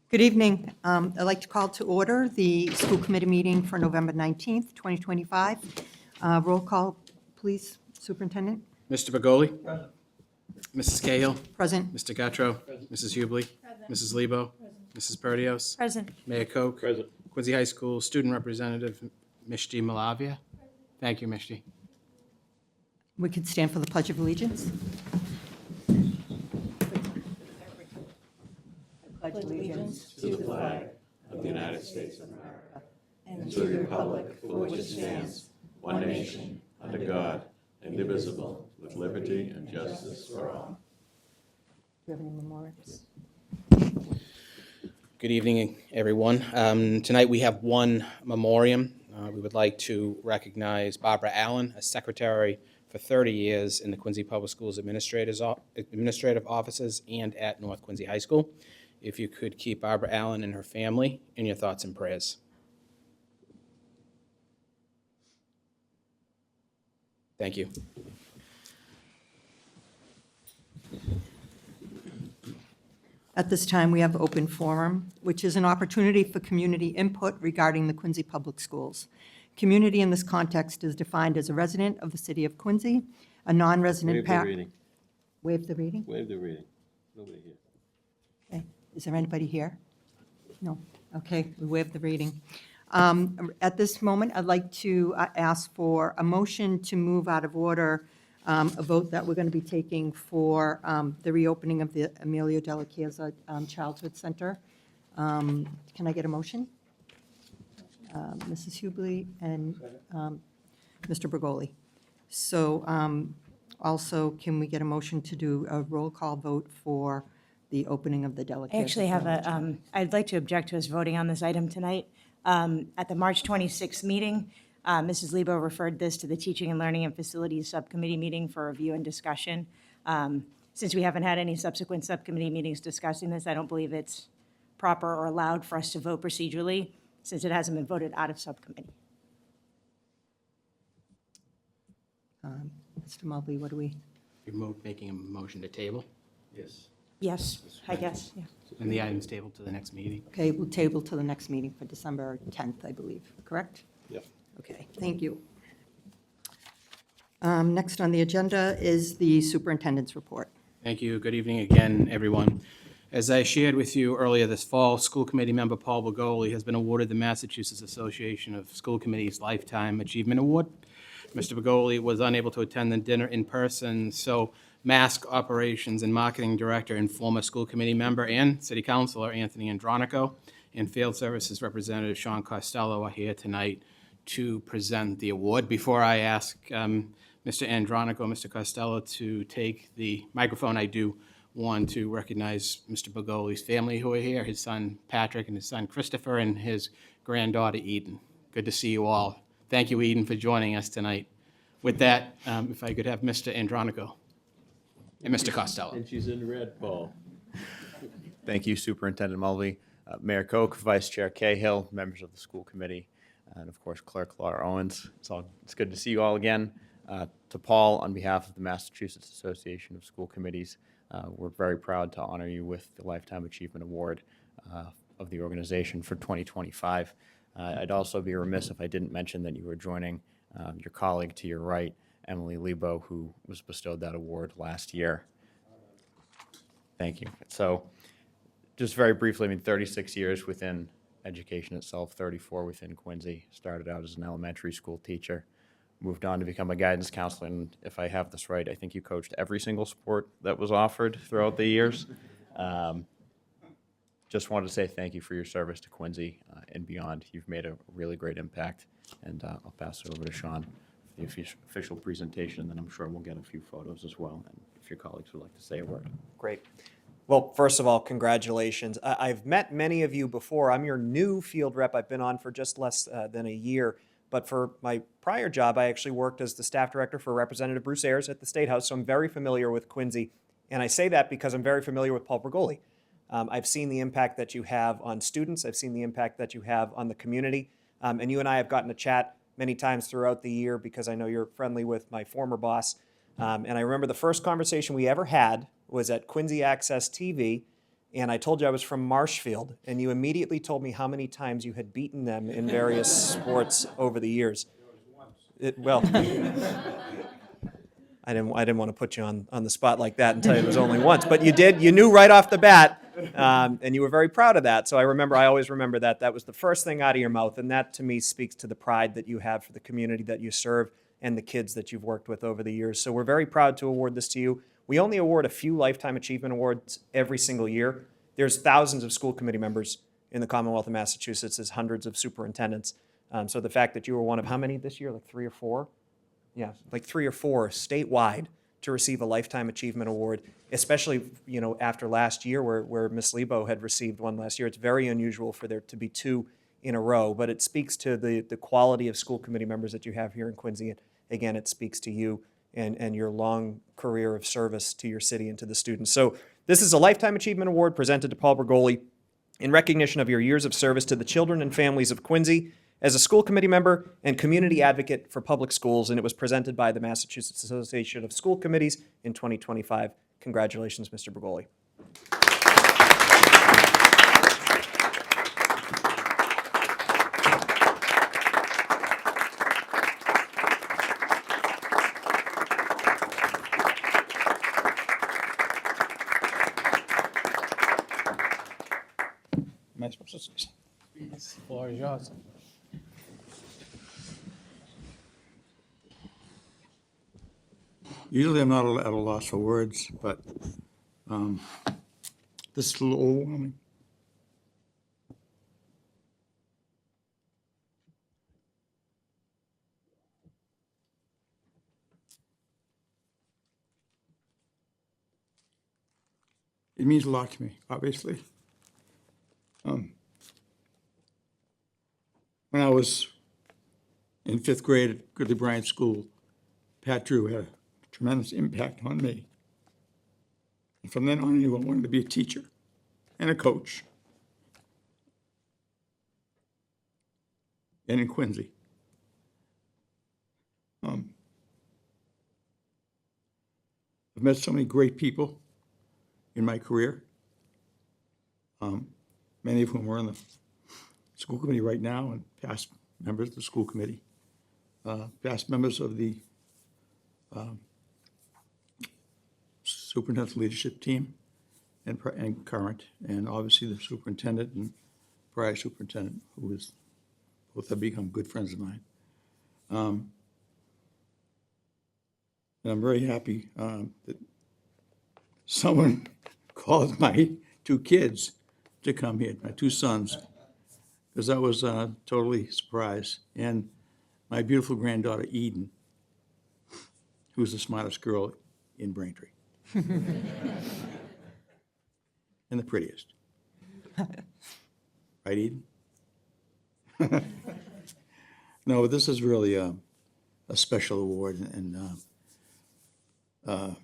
Good evening. I'd like to call to order the school committee meeting for November 19th, 2025. Roll call, please, Superintendent. Mr. Begoli? Mrs. Cahill? Present. Mr. Gattro? Mrs. Hubley? Mrs. Lebo? Mrs. Perdios? Present. Mayor Koch? Present. Quincy High School Student Representative Mishti Malavia? Thank you, Mishti. We could stand for the Pledge of Allegiance. I pledge allegiance To the flag of the United States of America and to the republic for which it stands, one nation, under God, indivisible, with liberty and justice for all. Do you have any memorials? Good evening, everyone. Tonight we have one memoriam. We would like to recognize Barbara Allen, a secretary for 30 years in the Quincy Public Schools administrative offices and at North Quincy High School. If you could keep Barbara Allen and her family in your thoughts and prayers. Thank you. At this time, we have open forum, which is an opportunity for community input regarding the Quincy Public Schools. Community in this context is defined as a resident of the city of Quincy, a non-resident Waive the parent. reading. Waive the reading? Waive the reading. Nobody here. Okay. Is there anybody here? No. Okay, we waive the reading. At this moment, I'd like to ask for a motion to move out of order a vote that we're going to be taking for the reopening of the Emilio Della Chiesa Childhood Center. Can I get a motion? Mrs. Hubley and Mr. Bergoli. So also, can we get a motion to do a roll call vote for the opening of the Della Chiesa? I actually have I'd like to object to us voting on this item tonight. At the March 26th meeting, Mrs. Lebo referred this to the Teaching and Learning and Facilities Subcommittee meeting for review and discussion. Since we haven't had any subsequent subcommittee meetings discussing this, I don't believe it's proper or allowed for us to vote procedurally, since it hasn't been voted out of subcommittee. Mr. Mulvey, what do we? You're making a motion to table, Yes. Yes, I guess, yeah. and the item's tabled to the next meeting. Okay, we'll table to the next meeting for December 10th, I believe, correct? Yep. Okay, thank you. Next on the agenda is the superintendent's report. Thank you. Good evening again, everyone. As I shared with you earlier this fall, school committee member Paul Begoli has been awarded the Massachusetts Association of School Committees Lifetime Achievement Award. Mr. Begoli was unable to attend the dinner in person, so Mask Operations and Marketing Director and former school committee member and city councilor Anthony Andronico and Field Services Representative Sean Costello are here tonight to present the award. Before I ask Mr. Andronico, Mr. Costello to take the microphone, I do want to recognize Mr. Begoli's family who are here, his son Patrick and his son Christopher and his granddaughter Eden. Good to see you all. Thank you, Eden, for joining us tonight. With that, if I could have Mr. Andronico and Mr. Costello. And she's in red, Paul. Thank you, Superintendent Mulvey, Mayor Koch, Vice Chair Cahill, members of the school committee, and of course Clerk Laura Owens. It's good to see you all again. To Paul, on behalf of the Massachusetts Association of School Committees, we're very proud to honor you with the Lifetime Achievement Award of the organization for 2025. I'd also be remiss if I didn't mention that you were joining your colleague to your right, Emily Lebo, who was bestowed that award last year. Thank you. So just very briefly, 36 years within education itself, 34 within Quincy. Started out as an elementary school teacher, moved on to become a guidance counselor, and if I have this right, I think you coached every single sport that was offered throughout the years. Just wanted to say thank you for your service to Quincy and beyond. You've made a really great impact, and I'll pass it over to Sean for the official presentation, and then I'm sure we'll get a few photos as well, and if your colleagues would like to say a word. Great. Well, first of all, congratulations. I've met many of you before. I'm your new field rep. I've been on for just less than a year. But for my prior job, I actually worked as the staff director for Representative Bruce Ayers at the State House, so I'm very familiar with Quincy. And I say that because I'm very familiar with Paul Bergoli. I've seen the impact that you have on students. I've seen the impact that you have on the community. And you and I have gotten to chat many times throughout the year because I know you're friendly with my former boss. And I remember the first conversation we ever had was at Quincy Access TV. and I told you I was from Marshfield, and you immediately told me how many times you had beaten them in various sports over the years. Well, I didn't want to put you on the spot like that and tell you it was only once, but you did. You knew right off the bat, and you were very proud of that. So I always remember that. That was the first thing out of your mouth, and that to me speaks to the pride that you have for the community that you serve and the kids that you've worked with over the years. So we're very proud to award this to you. We only award a few Lifetime Achievement Awards every single year. There's thousands of school committee members in the Commonwealth of Massachusetts. There's hundreds of superintendents. So the fact that you were one of how many this year, like 3 or 4? Yeah, like 3 or 4 statewide to receive a Lifetime Achievement Award, especially, after last year where Ms. Lebo had received one last year. It's very unusual for there to be 2 in a row, but it speaks to the quality of school committee members that you have here in Quincy. And again, it speaks to you and your long career of service to your city and to the students. So this is a Lifetime Achievement Award presented to Paul Bergoli in recognition of your years of service to the children and families of Quincy as a school committee member and community advocate for public schools, and it was presented by the Massachusetts Association of School Committees in 2025. Congratulations, Mr. Bergoli. Am I supposed to speak? The floor is yours. Usually I'm not at a loss for words, but this is a little overwhelming. It means a lot to me, obviously. When I was in 5th grade at Goodley Bryant School, Pat Drew had a tremendous impact on me. And from then on, I knew I wanted to be a teacher and a coach. And in Quincy. I've met so many great people in my career, many of whom are in the school committee right now and past members of the school committee, past members of the superintendent's leadership team and current, and obviously the superintendent and prior superintendent, who is, both have become good friends of mine. And I'm very happy that someone called my 2 kids to come here, my 2 sons, because I was totally surprised. And my beautiful granddaughter, Eden, who's the smartest girl in Braintree. And the prettiest. Right, Eden? No, but this is really a special award, and the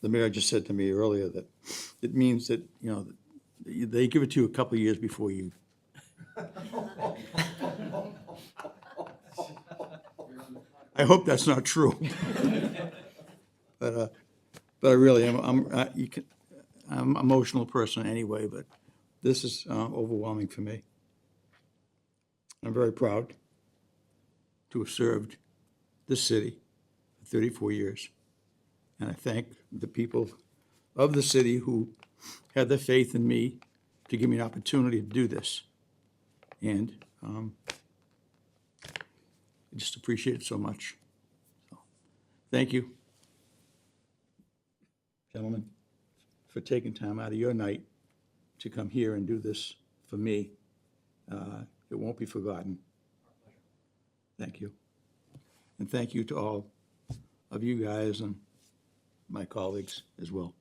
mayor just said to me earlier that it means that, they give it to you a couple of years before you. I hope that's not true. But I really am. I'm an emotional person anyway, but this is overwhelming for me. I'm very proud to have served this city for 34 years. And I thank the people of the city who had the faith in me to give me an opportunity to do this. And I just appreciate it so much. So, thank you, gentlemen, for taking time out of your night to come here and do this for me. It won't be forgotten. Thank you. And thank you to all of you guys and my colleagues as well.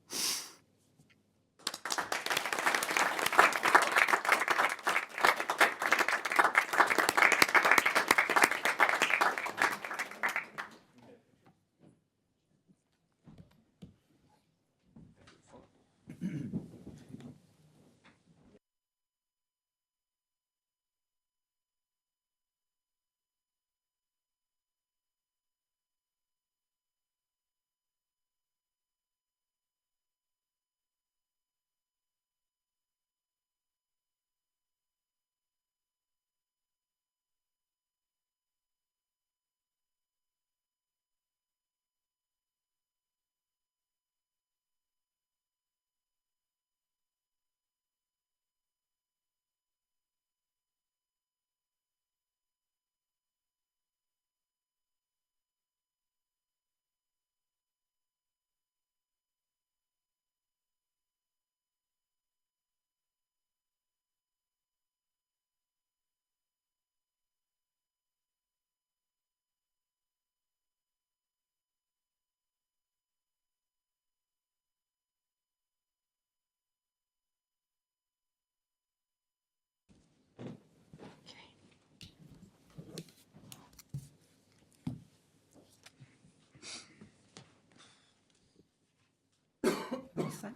set?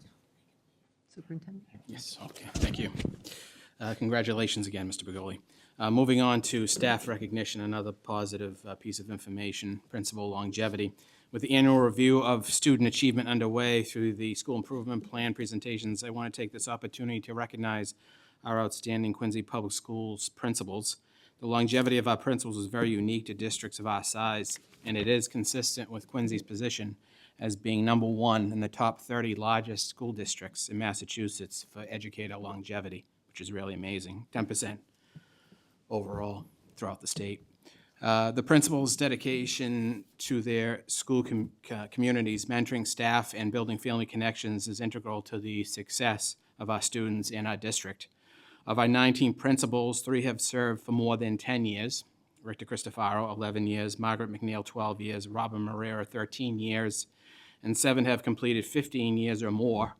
Superintendent? Yes, okay, thank you. Congratulations again, Mr. Begoli. Moving on to staff recognition, another positive piece of information, principal longevity. With the annual review of student achievement underway through the school improvement plan presentations, I want to take this opportunity to recognize our outstanding Quincy Public Schools principals. The longevity of our principals is very unique to districts of our size, and it is consistent with Quincy's position as being number one in the top 30 largest school districts in Massachusetts for educator longevity, which is really amazing, 10% overall throughout the state. The principals' dedication to their school communities, mentoring staff, and building family connections is integral to the success of our students in our district. Of our 19 principals, 3 have served for more than 10 years. Richter Cristofaro, 11 years, Margaret McNeil, 12 years, Robin Marrera, 13 years, and 7 have completed 15 years or more.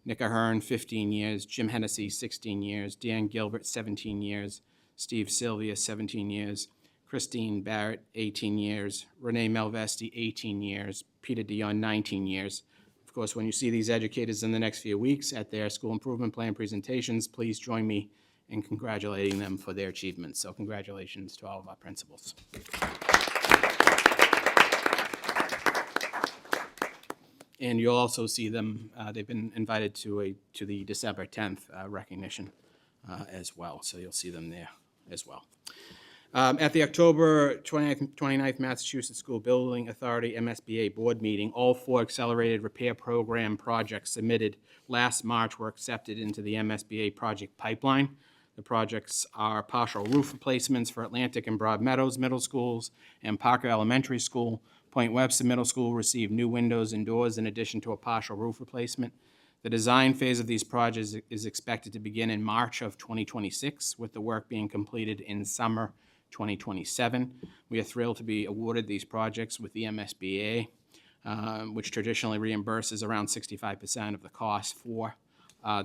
Nick Ahern, 15 years, Jim Hennessy, 16 years, Dan Gilbert, 17 years, Steve Sylvia, 17 years, Christine Barrett, 18 years, Renee Melvesti, 18 years, Peter Dion, 19 years. Of course, when you see these educators in the next few weeks at their school improvement plan presentations, please join me in congratulating them for their achievements. So congratulations to all of our principals. And you'll also see them, they've been invited to the December 10th recognition as well. So you'll see them there as well. At the October 29th Massachusetts School Building Authority MSBA board meeting, all 4 accelerated repair program projects submitted last March were accepted into the MSBA project pipeline. The projects are partial roof replacements for Atlantic and Broad Meadows Middle Schools and Parker Elementary School. Point Webster Middle School received new windows and doors in addition to a partial roof replacement. The design phase of these projects is expected to begin in March of 2026, with the work being completed in summer 2027. We are thrilled to be awarded these projects with the MSBA, which traditionally reimburses around 65% of the cost for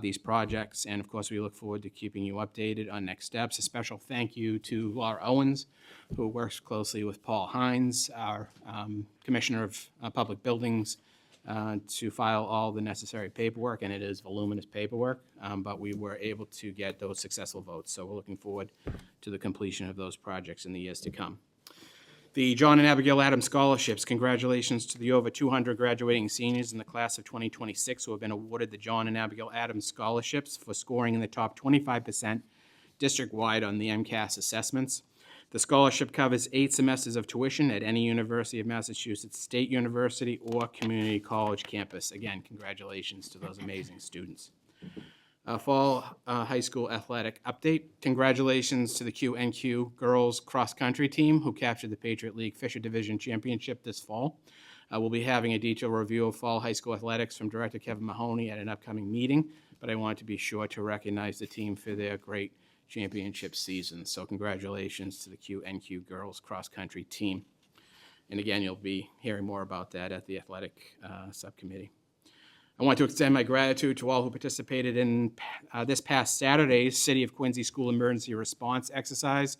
these projects. And of course, we look forward to keeping you updated on next steps. A special thank you to Laura Owens, who works closely with Paul Hines, our Commissioner of Public Buildings, to file all the necessary paperwork, and it is voluminous paperwork, but we were able to get those successful votes. So we're looking forward to the completion of those projects in the years to come. The John and Abigail Adams Scholarships, congratulations to the over 200 graduating seniors in the class of 2026 who have been awarded the John and Abigail Adams Scholarships for scoring in the top 25% district-wide on the MCAS assessments. The scholarship covers 8 semesters of tuition at any University of Massachusetts State University or community college campus. Again, congratulations to those amazing students. Fall high school athletic update. Congratulations to the QNQ girls cross country team who captured the Patriot League Fisher Division Championship this fall. We'll be having a detailed review of fall high school athletics from Director Kevin Mahoney at an upcoming meeting, but I want to be sure to recognize the team for their great championship season. So congratulations to the QNQ girls cross country team. And again, you'll be hearing more about that at the athletic subcommittee. I want to extend my gratitude to all who participated in this past Saturday's City of Quincy School Emergency Response exercise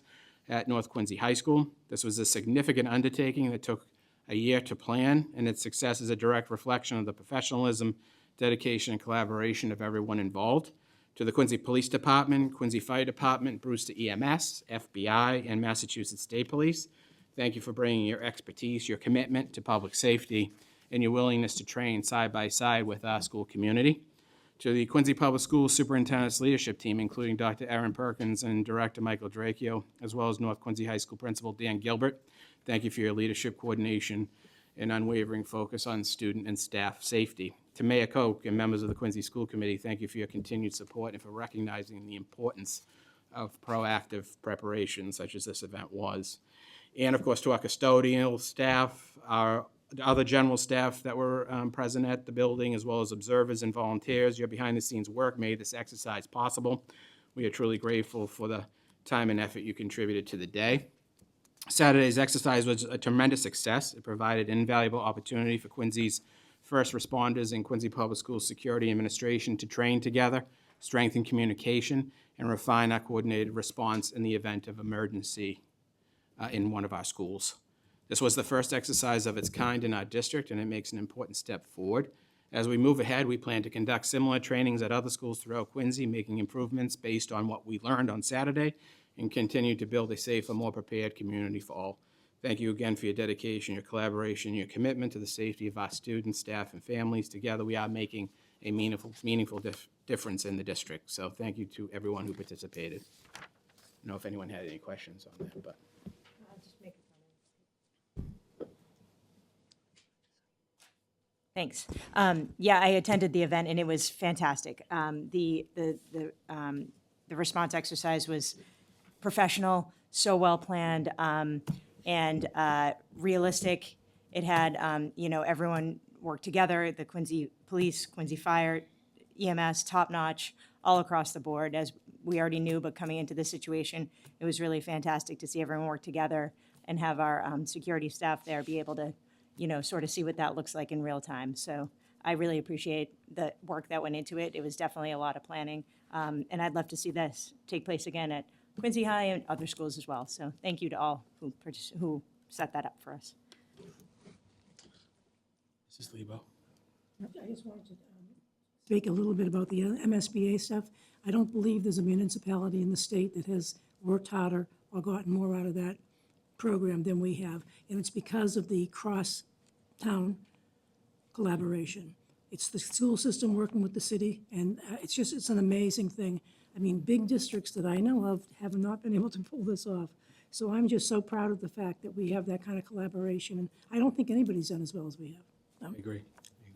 at North Quincy High School. This was a significant undertaking that took a year to plan, and its success is a direct reflection of the professionalism, dedication, and collaboration of everyone involved. To the Quincy Police Department, Quincy Fire Department, Brewster EMS, FBI, and Massachusetts State Police, thank you for bringing your expertise, your commitment to public safety, and your willingness to train side by side with our school community. To the Quincy Public Schools Superintendent's Leadership Team, including Dr. Erin Perkins and Director Michael Dracchio, as well as North Quincy High School Principal Dan Gilbert, thank you for your leadership, coordination, and unwavering focus on student and staff safety. To Mayor Koch and members of the Quincy School Committee, thank you for your continued support and for recognizing the importance of proactive preparation such as this event was. And of course, to our custodial staff, our other general staff that were present at the building, as well as observers and volunteers, your behind-the-scenes work made this exercise possible. We are truly grateful for the time and effort you contributed to the day. Saturday's exercise was a tremendous success. It provided invaluable opportunity for Quincy's first responders and Quincy Public Schools Security Administration to train together, strengthen communication, and refine our coordinated response in the event of emergency in one of our schools. This was the first exercise of its kind in our district, and it makes an important step forward As we move ahead, we plan to conduct similar trainings at other schools throughout Quincy, making improvements based on what we learned on Saturday, and continue to build a safer, more prepared community for all. Thank you again for your dedication, your collaboration, your commitment to the safety of our students, staff, and families. Together, we are making a meaningful difference in the district. So thank you to everyone who participated. I don't know if anyone had any questions on that, but. Thanks. Yeah, I attended the event and it was fantastic. The response exercise was professional, so well planned, and realistic. It had, everyone worked together, the Quincy Police, Quincy Fire, EMS, top-notch, all across the board, as we already knew, but coming into this situation, it was really fantastic to see everyone work together and have our security staff there be able to, sort of see what that looks like in real time. So I really appreciate the work that went into it. It was definitely a lot of planning, and I'd love to see this take place again at Quincy High and other schools as well. So thank you to all who set that up for us. Mrs. Lebo? I just wanted to speak a little bit about the MSBA stuff. I don't believe there's a municipality in the state that has worked harder or gotten more out of that program than we have. And it's because of the cross-town collaboration. It's the school system working with the city, and it's an amazing thing. I mean, big districts that I know of have not been able to pull this off. So I'm just so proud of the fact that we have that kind of collaboration, and I don't think anybody's done as well as we have. I agree.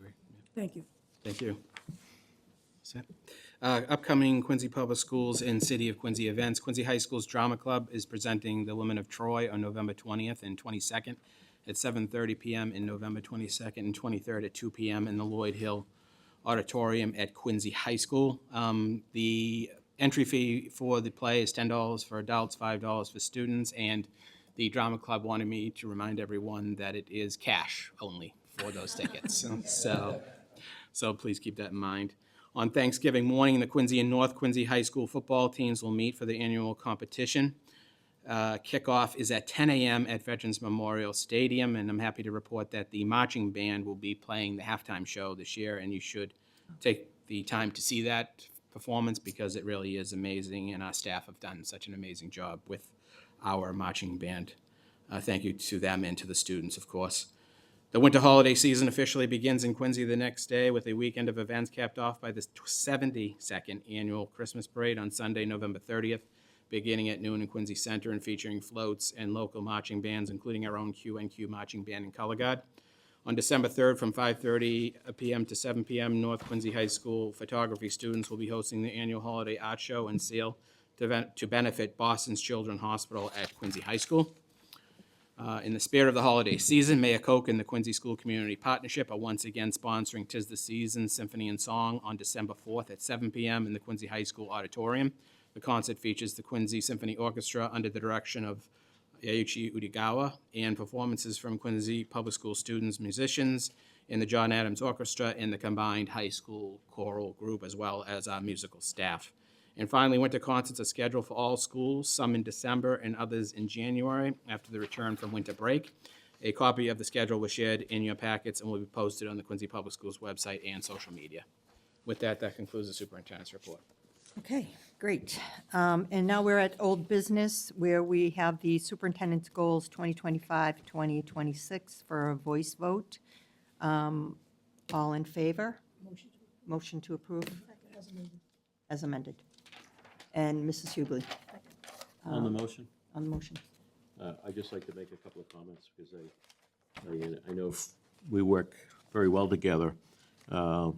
Yeah. Thank you. Thank you. Set. Upcoming Quincy Public Schools and City of Quincy events. Quincy High School's Drama Club is presenting The Women of Troy on November 20th and 22nd at 7:30 p.m. and November 22nd and 23rd at 2 p.m. in the Lloyd Hill Auditorium at Quincy High School. The entry fee for the play is $10 for adults, $5 for students, and the Drama Club wanted me to remind everyone that it is cash only for those tickets. So please keep that in mind. On Thanksgiving morning, the Quincy and North Quincy High School football teams will meet for the annual competition. Kickoff is at 10 a.m. at Veterans Memorial Stadium, and I'm happy to report that the marching band will be playing the halftime show this year, and you should take the time to see that performance because it really is amazing, and our staff have done such an amazing job with our marching band. Thank you to them and to the students, of course. The winter holiday season officially begins in Quincy the next day with a weekend of events capped off by the 72nd annual Christmas parade on Sunday, November 30th, beginning at noon in Quincy Center and featuring floats and local marching bands, including our own QNQ marching band and color guard. On December 3rd, from 5:30 p.m. to 7 p.m., North Quincy High School photography students will be hosting the annual holiday art show and sale to benefit Boston's Children's Hospital at Quincy High School. In the spirit of the holiday season, Mayor Koch and the Quincy School Community Partnership are once again sponsoring 'Tis the Season Symphony and Song on December 4th at 7 p.m. in the Quincy High School Auditorium. The concert features the Quincy Symphony Orchestra under the direction of Yaichi Udigawa and performances from Quincy Public School students, musicians, and the John Adams Orchestra and the combined high school choral group, as well as our musical staff. And finally, winter concerts are scheduled for all schools, some in December and others in January after the return from winter break. A copy of the schedule was shared in your packets and will be posted on the Quincy Public Schools website and social media. With that, that concludes the superintendent's report. Okay, great. And now we're at old business, where we have the superintendent's goals 2025-2026 for a voice vote. All in favor? Motion to approve? As amended. And Mrs. Hubley On the motion? on the motion. I'd just like to make a couple of comments because I know we work very well together. But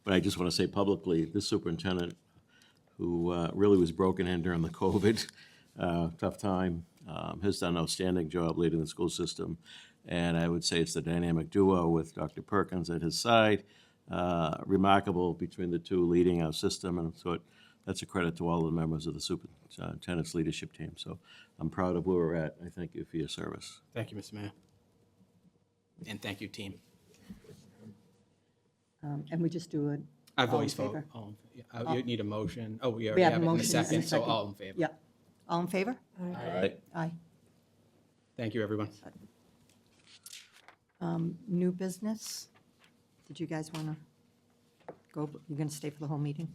I just want to say publicly, this superintendent who really was broken in during the COVID tough time has done an outstanding job leading the school system. And I would say it's the dynamic duo with Dr. Perkins at his side. Remarkable between the two leading our system. And so that's a credit to all the members of the superintendent's leadership team. So I'm proud of where we're at. I thank you for your service. Thank you, Mr. Mayor. And thank you, team. And we just do it. I All in voice vote. favor? You need a motion. Oh, we We already have have a it in a motion and a second, so second. all in favor. Yeah. All in favor? All right. Aye. Thank you, everyone. New business? Did you guys want to? You're going to stay for the whole meeting?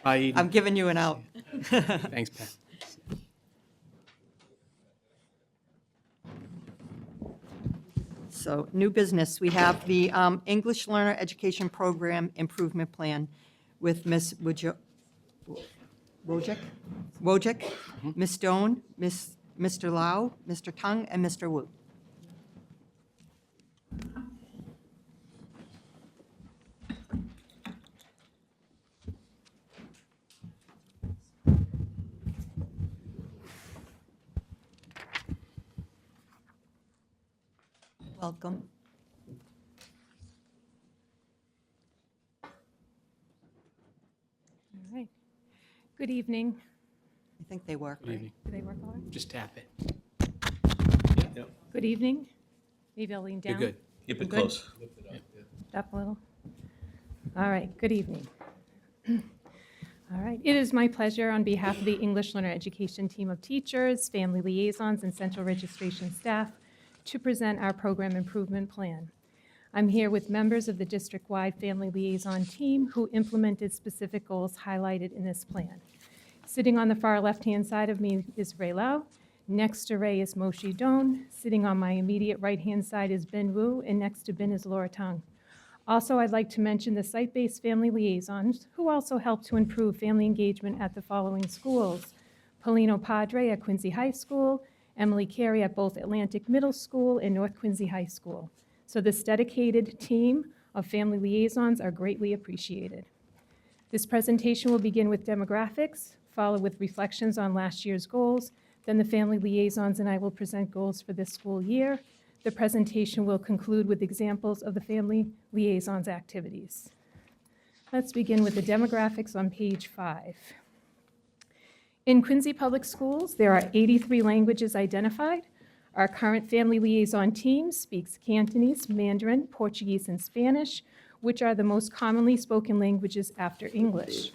Bye, Eden. I'm giving you an out. Thanks, Pat. So, new business, we have the English Learner Education Program Improvement Plan with Ms. Wojcik, Ms. Stone, Mr. Lau, Mr. Tung, and Mr. Wu. Welcome. All right. Good evening. I think they work, Good right? evening. Do they work all right? Just tap it. Good evening. Maybe I'll lean down. You're good. Keep it Good. close. Up a little. All right, good evening. All right, it is my pleasure on behalf of the English Learner Education team of teachers, family liaisons, and central registration staff to present our program improvement plan. I'm here with members of the district-wide family liaison team who implemented specific goals highlighted in this plan. Sitting on the far left-hand side of me is Ray Lau. Next to Ray is Moshe Doan. Sitting on my immediate right-hand side is Ben Wu, and next to Ben is Laura Tung. Also, I'd like to mention the site-based family liaisons who also help to improve family engagement at the following schools: Polino Padre at Quincy High School, Emily Carey at both Atlantic Middle School and North Quincy High School. So this dedicated team of family liaisons are greatly appreciated. This presentation will begin with demographics, followed with reflections on last year's goals. Then the family liaisons and I will present goals for this school year. The presentation will conclude with examples of the family liaisons activities. Let's begin with the demographics on page 5. In Quincy Public Schools, there are 83 languages identified. Our current family liaison team speaks Cantonese, Mandarin, Portuguese, and Spanish, which are the most commonly spoken languages after English.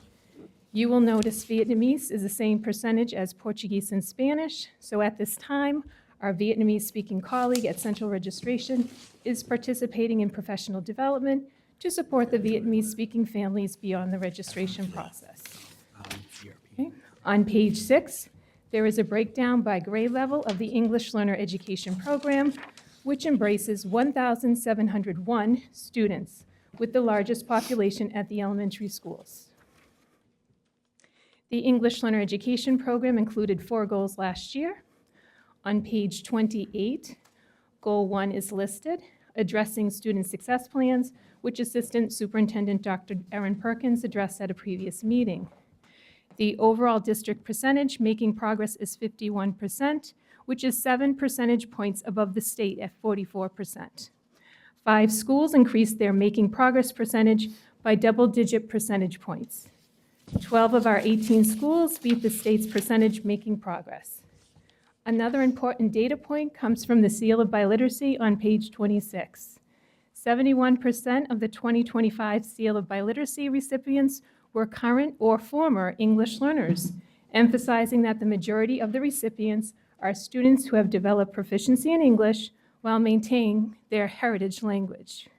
You will notice Vietnamese is the same percentage as Portuguese and Spanish, so at this time, our Vietnamese-speaking colleague at Central Registration is participating in professional development to support the Vietnamese-speaking families beyond the registration process. Okay. On page 6, there is a breakdown by grade level of the English Learner Education Program, which embraces 1,701 students, with the largest population at the elementary schools. The English Learner Education Program included 4 goals last year. On page 28, Goal 1 is listed, addressing student success plans, which Assistant Superintendent Dr. Erin Perkins addressed at a previous meeting. The overall district percentage making progress is 51%, which is 7 percentage points above the state at 44%. 5 schools increased their making progress percentage by double-digit percentage points. 12 of our 18 schools beat the state's percentage making progress. Another important data point comes from the Seal of Biliteracy on page 26. 71% of the 2025 Seal of Biliteracy recipients were current or former English learners, emphasizing that the majority of the recipients are students who have developed proficiency in English while maintaining their heritage language.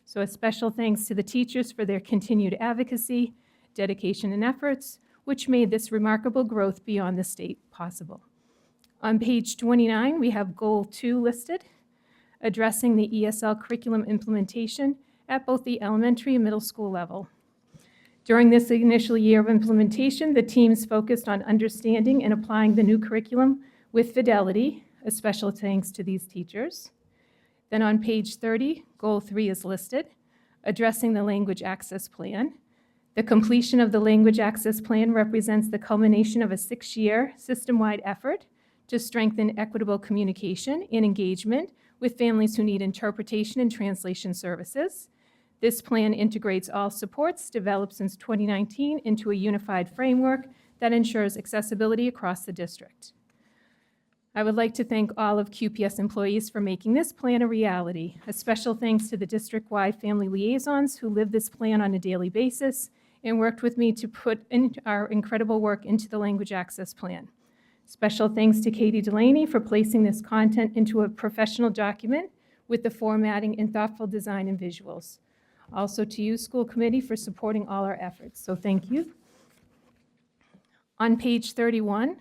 So a special thanks to the teachers for their continued advocacy, dedication, and efforts, which made this remarkable growth beyond the state possible. On page 29, we have Goal 2 listed, addressing the ESL curriculum implementation at both the elementary and middle school level. During this initial year of implementation, the teams focused on understanding and applying the new curriculum with fidelity, a special thanks to these teachers. Then on page 30, Goal 3 is listed, addressing the language access plan. The completion of the language access plan represents the culmination of a 6-year system-wide effort to strengthen equitable communication and engagement with families who need interpretation and translation services. This plan integrates all supports developed since 2019 into a unified framework that ensures accessibility across the district. I would like to thank all of QPS employees for making this plan a reality. A special thanks to the district-wide family liaisons who live this plan on a daily basis and worked with me to put in our incredible work into the language access plan. Special thanks to Katie Delaney for placing this content into a professional document with the formatting and thoughtful design and visuals. Also to you, school committee, for supporting all our efforts, so thank you. On page 31,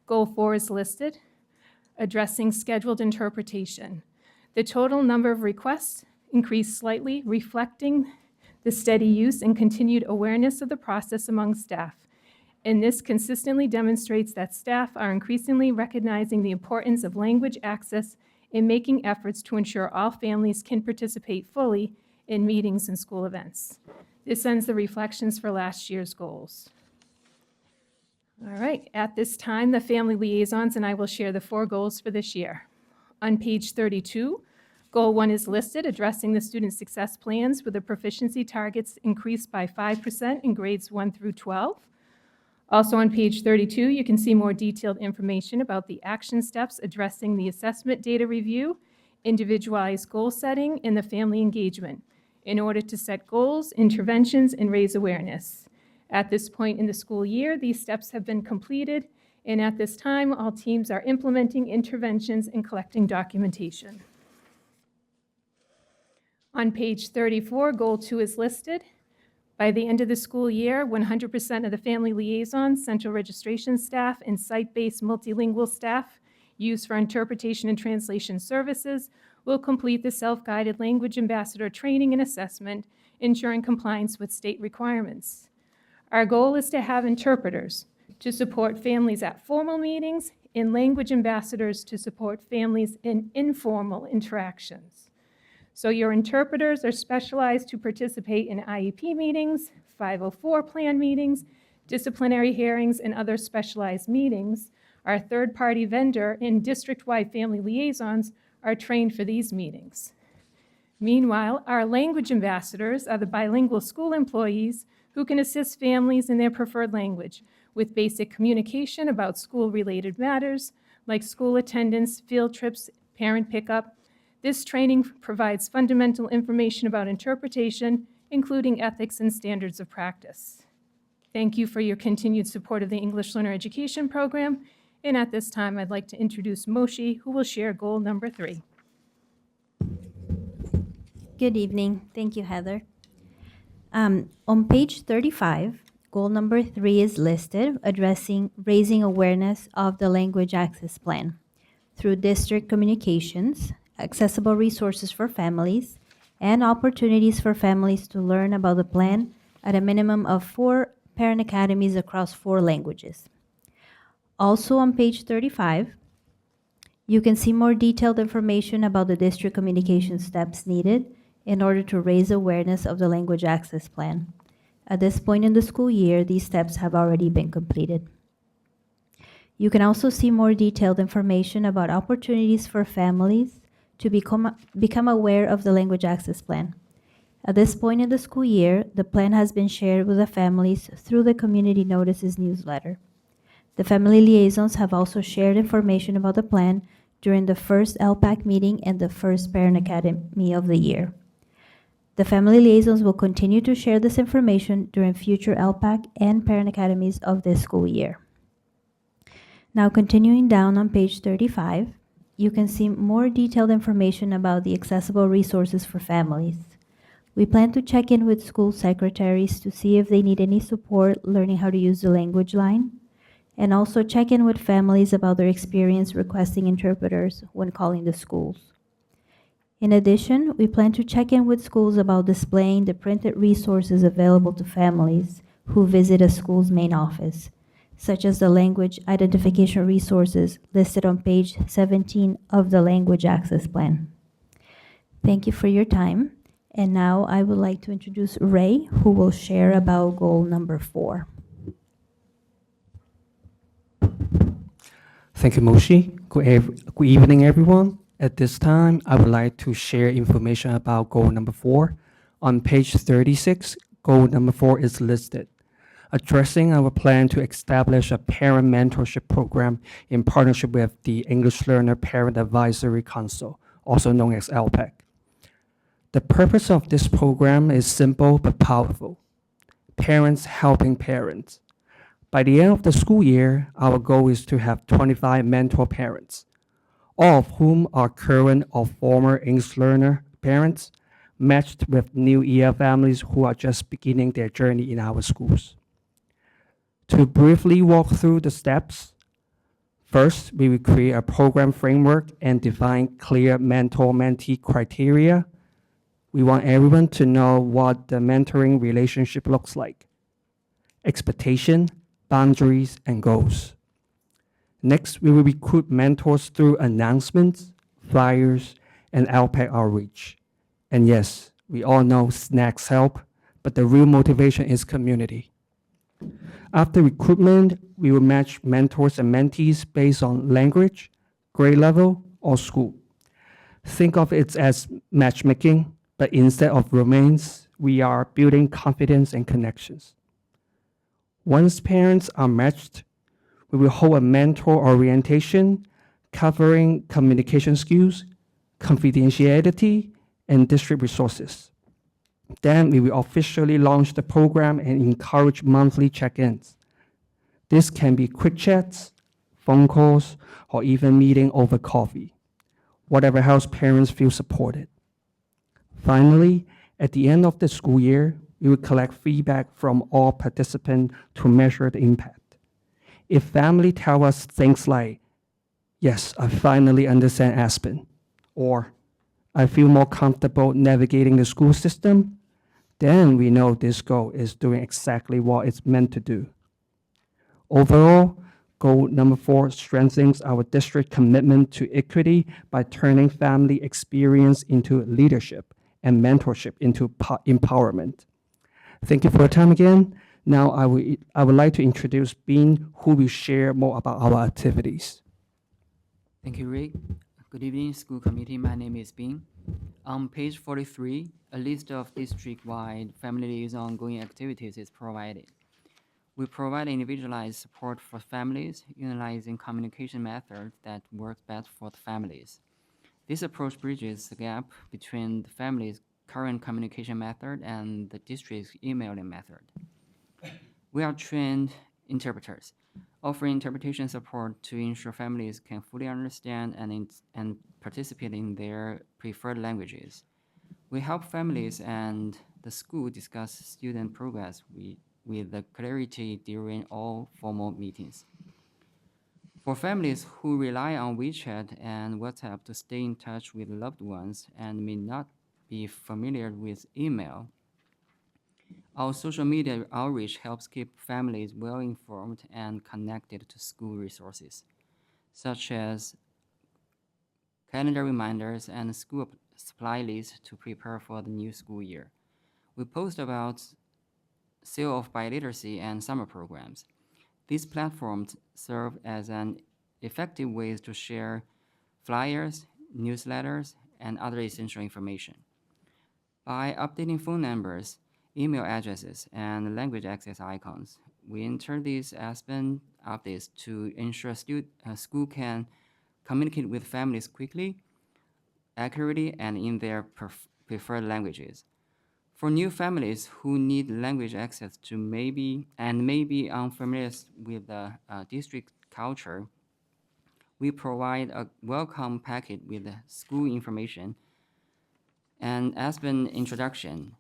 Goal 4 is listed, addressing scheduled interpretation. The total number of requests increased slightly, reflecting the steady use and continued awareness of the process among staff. And this consistently demonstrates that staff are increasingly recognizing the importance of language access and making efforts to ensure all families can participate fully in meetings and school events. This ends the reflections for last year's goals. All right, at this time, the family liaisons and I will share the 4 goals for this year. On page 32, Goal 1 is listed, addressing the student success plans with the proficiency targets increased by 5% in grades 1 through 12. Also on page 32, you can see more detailed information about the action steps addressing the assessment data review, individualized goal setting, and the family engagement in order to set goals, interventions, and raise awareness. At this point in the school year, these steps have been completed, and at this time, all teams are implementing interventions and collecting documentation. On page 34, Goal 2 is listed. By the end of the school year, 100% of the family liaisons, central registration staff, and site-based multilingual staff used for interpretation and translation services will complete the self-guided language ambassador training and assessment, ensuring compliance with state requirements. Our goal is to have interpreters to support families at formal meetings and language ambassadors to support families in informal interactions. So your interpreters are specialized to participate in IEP meetings, 504 plan meetings, disciplinary hearings, and other specialized meetings. Our third-party vendor and district-wide family liaisons are trained for these meetings. Meanwhile, our language ambassadors are the bilingual school employees who can assist families in their preferred language with basic communication about school-related matters like school attendance, field trips, parent pickup. This training provides fundamental information about interpretation, including ethics and standards of practice. Thank you for your continued support of the English Learner Education Program. And at this time, I'd like to introduce Moshi, who will share goal number 3. Good evening. Thank you, Heather. On page 35, goal number 3 is listed, addressing raising awareness of the Language Access Plan through district communications, accessible resources for families, and opportunities for families to learn about the plan at a minimum of 4 parent academies across 4 languages. Also on page 35, you can see more detailed information about the district communication steps needed in order to raise awareness of the Language Access Plan. At this point in the school year, these steps have already been completed. You can also see more detailed information about opportunities for families to become aware of the Language Access Plan. At this point in the school year, the plan has been shared with the families through the Community Notices newsletter. The family liaisons have also shared information about the plan during the first LPAC meeting and the first Parent Academy of the year. The family liaisons will continue to share this information during future LPAC and Parent Academies of this school year. Now, continuing down on page 35, you can see more detailed information about the accessible resources for families. We plan to check in with school secretaries to see if they need any support learning how to use the language line, and also check in with families about their experience requesting interpreters when calling the schools. In addition, we plan to check in with schools about displaying the printed resources available to families who visit a school's main office, such as the language identification resources listed on page 17 of the Language Access Plan. Thank you for your time. And now I would like to introduce Ray, who will share about goal number 4. Thank you, Moshi. Good evening, everyone. At this time, I would like to share information about goal number 4. On page 36, goal number 4 is listed, addressing our plan to establish a parent mentorship program in partnership with the English Learner Parent Advisory Council, also known as LPAC. The purpose of this program is simple but powerful: parents helping parents. By the end of the school year, our goal is to have 25 mentor parents. all of whom are current or former English learner parents, matched with new EL families who are just beginning their journey in our schools. To briefly walk through the steps, first, we will create a program framework and define clear mentor-mentee criteria. We want everyone to know what the mentoring relationship looks like, expectation, boundaries, and goals. Next, we will recruit mentors through announcements, flyers, and LPAC outreach. And yes, we all know snacks help, but the real motivation is community. After recruitment, we will match mentors and mentees based on language, grade level, or school. Think of it as matchmaking, but instead of romance, we are building confidence and connections. Once parents are matched, we will hold a mentor orientation covering communication skills, confidentiality, and district resources. Then we will officially launch the program and encourage monthly check-ins. This can be quick chats, phone calls, or even meeting over coffee, whatever helps parents feel supported. Finally, at the end of the school year, we will collect feedback from all participants to measure the impact. If family tell us things like, yes, I finally understand Aspen, or I feel more comfortable navigating the school system, then we know this goal is doing exactly what it's meant to do. Overall, goal number 4 strengthens our district commitment to equity by turning family experience into leadership and mentorship into empowerment. Thank you for your time again. Now I would like to introduce Bean, who will share more about our activities. Thank you, Rick. Good evening, school committee. My name is Bing. On page 43, a list of district-wide family liaison ongoing activities is provided. We provide individualized support for families, utilizing communication methods that work best for the families. This approach bridges the gap between the family's current communication method and the district's emailing method. We are trained interpreters, offering interpretation support to ensure families can fully understand and participate in their preferred languages. We help families and the school discuss student progress with the clarity during all formal meetings. For families who rely on WeChat and WhatsApp to stay in touch with loved ones and may not be familiar with email, our social media outreach helps keep families well-informed and connected to school resources, such as calendar reminders and school supply lists to prepare for the new school year. We post about sale of biliteracy and summer programs. These platforms serve as an effective way to share flyers, newsletters, and other essential information. By updating phone numbers, email addresses, and language access icons, we enter these Aspen updates to ensure school can communicate with families quickly, accurately, and in their preferred languages. For new families who need language access to may be unfamiliar with the district culture, we provide a welcome packet with school information, an Aspen introduction,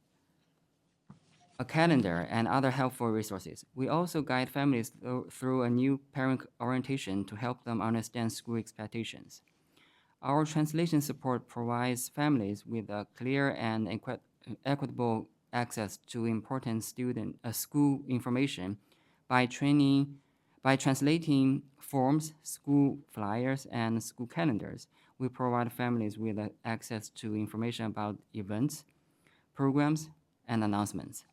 a calendar, and other helpful resources. We also guide families through a new parent orientation to help them understand school expectations. Our translation support provides families with a clear and equitable access to important school information by translating forms, school flyers, and school calendars. We provide families with access to information about events, programs, and announcements.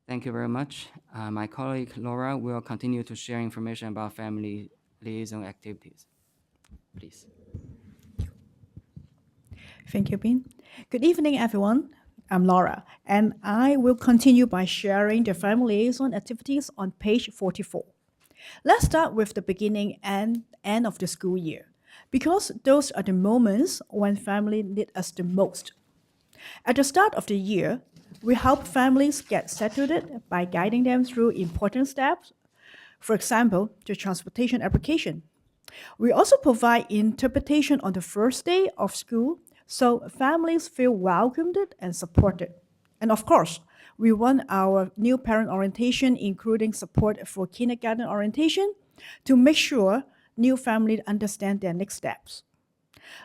Thank you very much. My colleague Laura will continue to share information about family liaison activities. Please. Thank you, Bin. Good evening, everyone. I'm Laura, and I will continue by sharing the family liaison activities on page 44. Let's start with the beginning and end of the school year, because those are the moments when family need us the most. At the start of the year, we help families get settled by guiding them through important steps. For example, the transportation application. We also provide interpretation on the first day of school so families feel welcomed and supported. And of course, we run our new parent orientation, including support for kindergarten orientation, to make sure new families understand their next steps.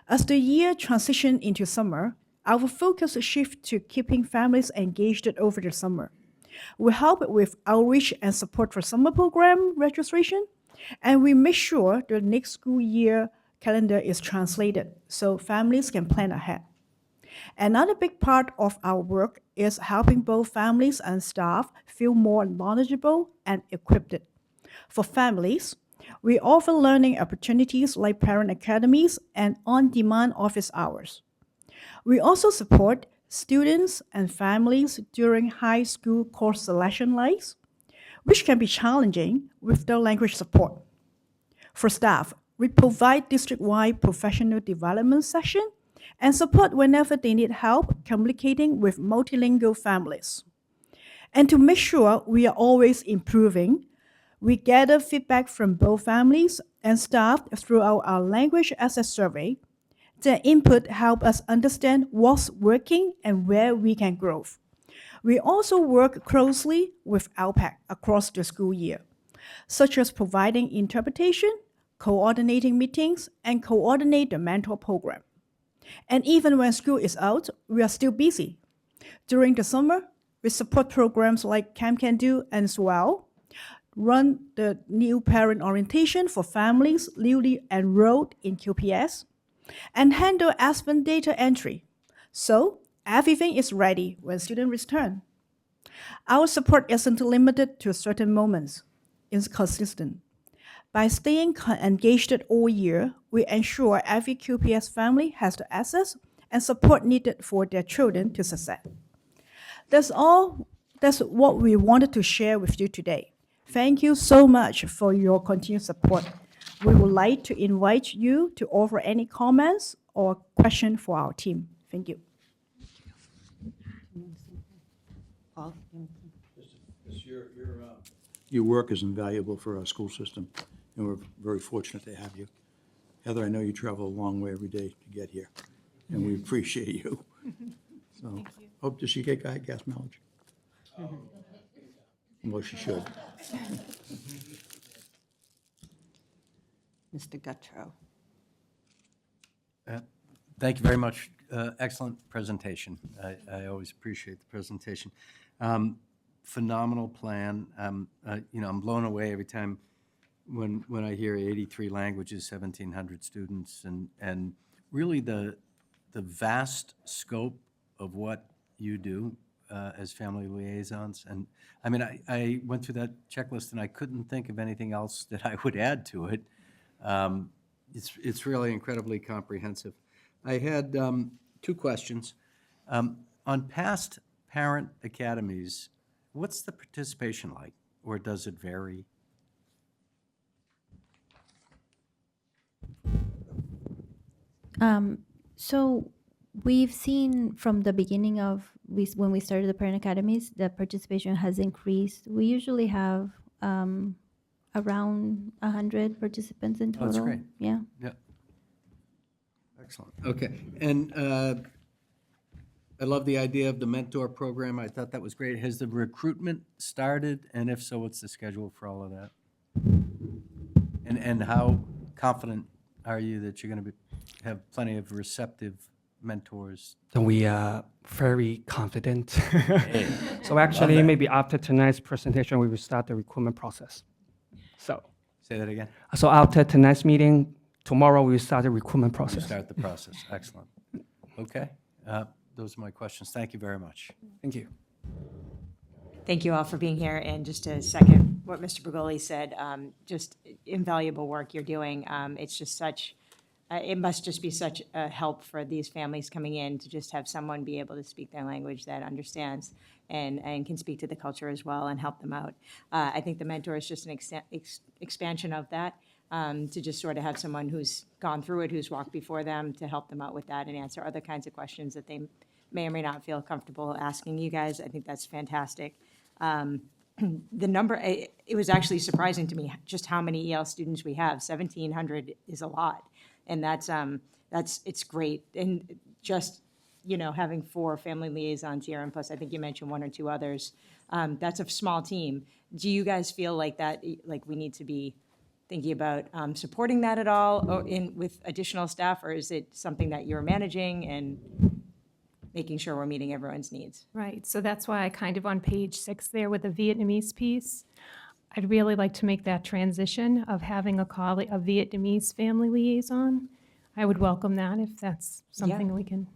As the year transitions into summer, our focus shifts to keeping families engaged over the summer. We help with outreach and support for summer program registration, and we make sure the next school year calendar is translated so families can plan ahead. Another big part of our work is helping both families and staff feel more knowledgeable and equipped. For families, we offer learning opportunities like parent academies and on-demand office hours. We also support students and families during high school course selection lives, which can be challenging without language support. For staff, we provide district-wide professional development session and support whenever they need help communicating with multilingual families. And to make sure we are always improving, we gather feedback from both families and staff throughout our language access survey. Their input help us understand what's working and where we can grow. We also work closely with ALPAC across the school year, such as providing interpretation, coordinating meetings, and coordinate the mentor program. And even when school is out, we are still busy. During the summer, we support programs like Camp Can Do and Swell, run the new parent orientation for families newly enrolled in QPS, and handle Aspen data entry. So everything is ready when students return. Our support isn't limited to certain moments. It's consistent. By staying engaged all year, we ensure every QPS family has the access and support needed for their children to succeed. That's what we wanted to share with you today. Thank you so much for your continued support. We would like to invite you to offer any comments or question for our team. Thank you. Paul? Your work is invaluable for our school system, and we're very fortunate to have you. Heather, I know you travel a long way every day to get here, and we appreciate you. So, hope, does she get gas mileage? Well, she should. Mr. Guttrow. Thank you very much. Excellent presentation. I always appreciate the presentation. Phenomenal plan. I'm blown away every time when I hear 83 languages, 1,700 students, and really the vast scope of what you do as family liaisons. And I mean, I went through that checklist and I couldn't think of anything else that I would add to it. It's really incredibly comprehensive. I had two questions. On past parent academies, what's the participation like, or does it vary? So we've seen from the beginning of when we started the parent academies, the participation has increased. We usually have around 100 participants in total. Oh, that's great. Yeah. Yeah. Excellent. Okay. And I love the idea of the mentor program. I thought that was great. Has the recruitment started? And if so, what's the schedule for all of that? And how confident are you that you're going to have plenty of receptive mentors? And we are very confident. So actually, maybe after tonight's presentation, we will start the recruitment process. So Say that again? after tonight's meeting, tomorrow we will start the recruitment You process. start the process. Excellent. Okay. Those are my questions. Thank you very much. Thank you. Thank you all for being here, and just to second what Mr. Bergoli said, just invaluable work you're doing. It's just such, it must just be such a help for these families coming in to just have someone be able to speak their language that understands and can speak to the culture as well and help them out. I think the mentor is just an expansion of that, to just sort of have someone who's gone through it, who's walked before them, to help them out with that and answer other kinds of questions that they may or may not feel comfortable asking you guys. I think that's fantastic. the number, it was actually surprising to me just how many EL students we have. 1,700 is a lot. And it's great. And just, having 4 family liaisons here, and plus I think you mentioned 1 or 2 others, that's a small team. Do you guys feel like that, like we need to be thinking about supporting that at all or with additional staff, or is it something that you're managing and making sure we're meeting everyone's needs? Right, so that's why I kind of on page 6 there with the Vietnamese piece, I'd really like to make that transition of having a Vietnamese family liaison. I would welcome that if that's something we can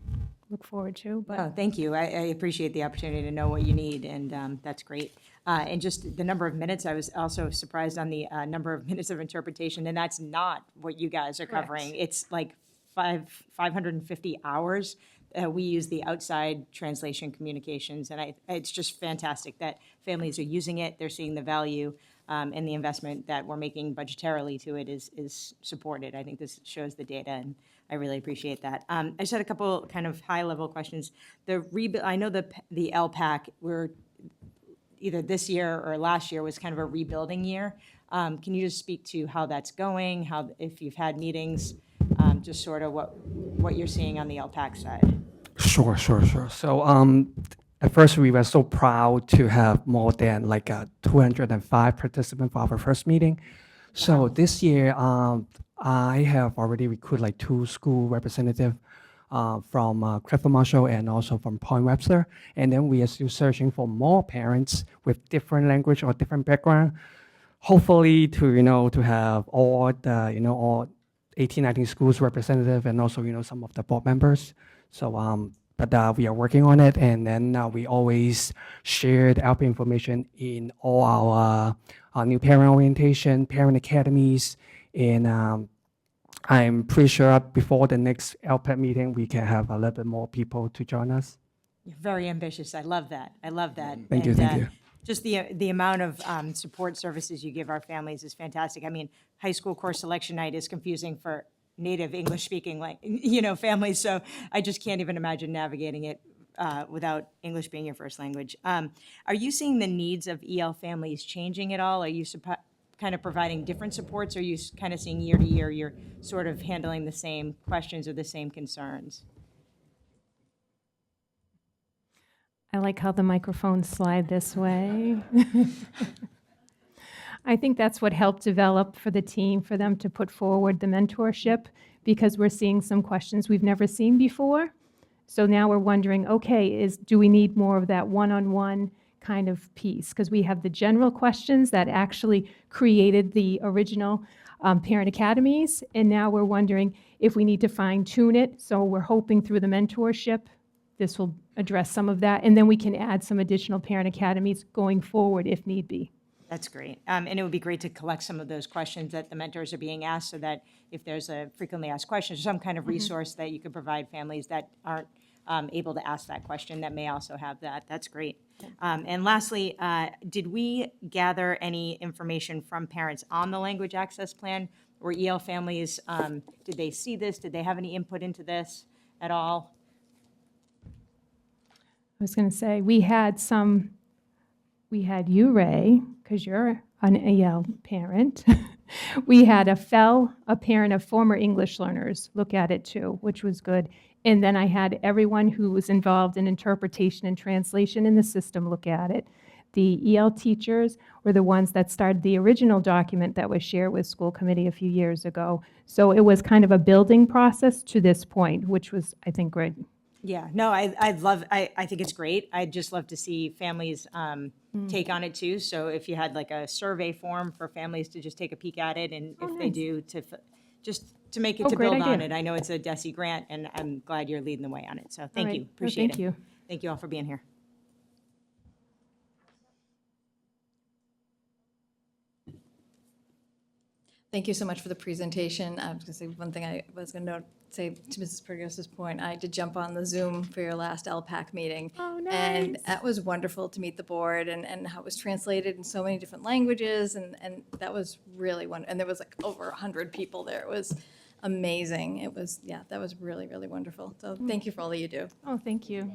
look forward to, but. Oh, thank you. I appreciate the opportunity to know what you need, and that's great. And just the number of minutes, I was also surprised on the number of minutes of interpretation, and that's not what you guys are covering. Correct. It's like 550 hours. We use the outside translation communications, and it's just fantastic that families are using it, they're seeing the value, and the investment that we're making budgetarily to it is supported. I think this shows the data, and I really appreciate that. I just had a couple kind of high-level questions. I know the LPAC, we're either this year or last year was kind of a rebuilding year. Can you just speak to how that's going, if you've had meetings, just sort of what you're seeing on the LPAC side? Sure. So at first, we were so proud to have more than 205 participants for our first meeting. So this year, I have already recruited 2 school representatives from Clifford Marshall and also from Point Webster. And then we are still searching for more parents with different language or different background. Hopefully to have all the, all 18, 19 schools representative and also, some of the board members. So, but we are working on it. And then we always share the LPAC information in all our new parent orientation, parent academies. And I'm pretty sure before the next LPAC meeting, we can have a little bit more people to join us. You're very ambitious. I love that. Thank you. Just the amount of support services you give our families is fantastic. I mean, high school course selection night is confusing for native English-speaking, families, so I just can't even imagine navigating it without English being your first language. Are you seeing the needs of EL families changing at all? Are you kind of providing different supports, or are you kind of seeing year to year you're sort of handling the same questions or the same concerns? I like how the microphones slide this way. I think that's what helped develop for the team, for them to put forward the mentorship, because we're seeing some questions we've never seen before. So now we're wondering, okay, do we need more of that one-on-one kind of piece? Because we have the general questions that actually created the original parent academies, and now we're wondering if we need to fine-tune it. So we're hoping through the mentorship, this will address some of that, and then we can add some additional parent academies going forward if need be. That's great. And it would be great to collect some of those questions that the mentors are being asked, so that if there's a frequently asked question, some kind of resource that you could provide families that aren't able to ask that question that may also have that. That's great. And lastly, did we gather any information from parents on the language access plan? Or EL families, did they see this? Did they have any input into this at all? I was going to say, we had you, Ray, because you're an EL parent. We had a parent of former English learners, look at it too, which was good. And then I had everyone who was involved in interpretation and translation in the system look at it. The EL teachers were the ones that started the original document that was shared with school committee a few years ago. So it was kind of a building process to this point, which was, I think, great. Yeah, no, I think it's great. I'd just love to see families take on it too. So if you had a survey form for families to just take a peek at it, and if they do, just to make it to great build on idea. it. I know it's a DESE grant, and I'm glad you're leading the way on it. So thank right. you, No, appreciate thank it. you. Thank you all for being here. Thank you so much for the presentation. I was going to say one thing I was going to say to Mrs. Pergos's point. I did jump on the Zoom for your last LPAC meeting. Oh, nice. And that was wonderful to meet the board and how it was translated in so many different languages. And that was really wonderful. And there was over 100 people there. It was amazing. It was, that was really, really wonderful. So thank you for all that you do. Oh, thank you.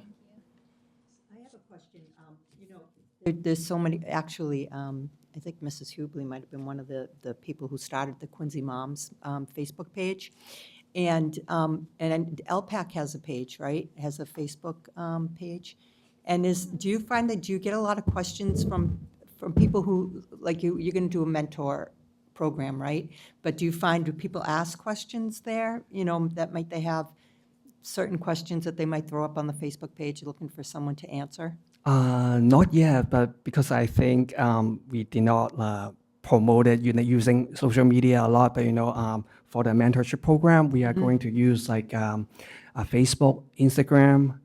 I have a question. There's so many, actually, I think Mrs. Hubley might have been one of the people who started the Quincy Moms Facebook page. And LPAC has a page, right? Has a Facebook page. And do you find that, do you get a lot of questions from people who, like you're going to do a mentor program, right? But do people ask questions there? You know, that they have certain questions that they might throw up on the Facebook page looking for someone to answer? Not yet, but because I think we did not promote it, using social media a lot. But for the mentorship program, we are going to use like Facebook, Instagram,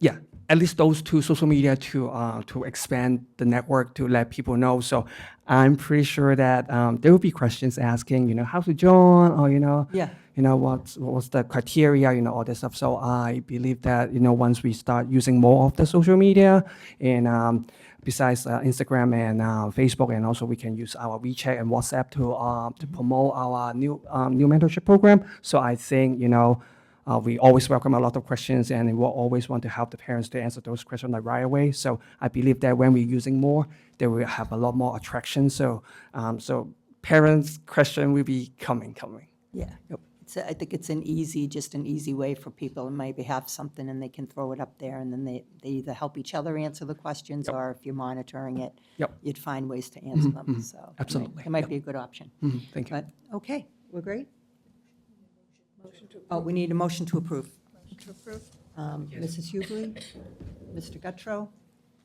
yeah, at least those two social media to expand the network, to let people know. So I'm pretty sure that there will be questions asking, how to join, or Yeah. what's the criteria, all this stuff. So I believe that once we start using more of the social media, and besides Instagram and Facebook, and also we can use our WeChat and WhatsApp to promote our new mentorship program. So I think we always welcome a lot of questions, and we'll always want to help the parents to answer those questions like right away. So I believe that when we're using more, they will have a lot more attraction. So parents' question will be coming. Yeah. Yep. I think it's just an easy way for people to maybe have something and they can throw it up there, and then they either help each other answer the questions, or if you're monitoring it, Yep. you'd find ways to answer them, so. Absolutely. It might be a good option. Thank you. But, okay, we're great? Oh, we need a motion to approve. Mrs. Hubley, Mr. Guttrow,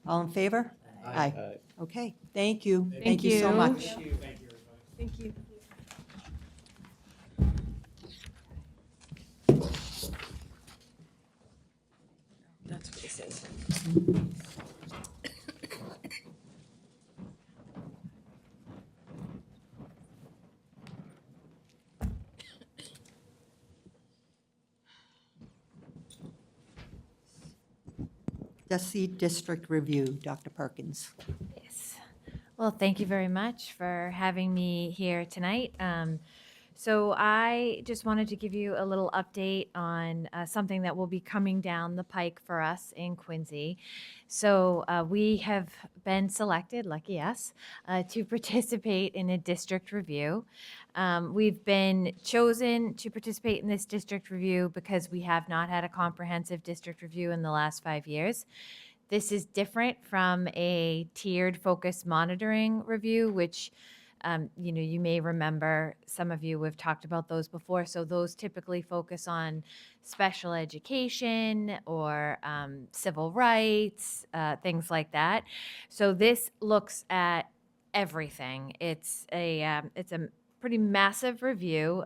all in favor? Aye. Okay, thank you. Thank you so you. much. Thank you. That's what he says. Desi District Review, Dr. Perkins. Yes. Well, thank you very much for having me here tonight. So I just wanted to give you a little update on something that will be coming down the pike for us in Quincy. So we have been selected, lucky us, to participate in a district review. We've been chosen to participate in this district review because we have not had a comprehensive district review in the last 5 years. This is different from a tiered focus monitoring review, which you may remember, some of you have talked about those before. So those typically focus on special education or civil rights, things like that. So this looks at everything. It's a pretty massive review,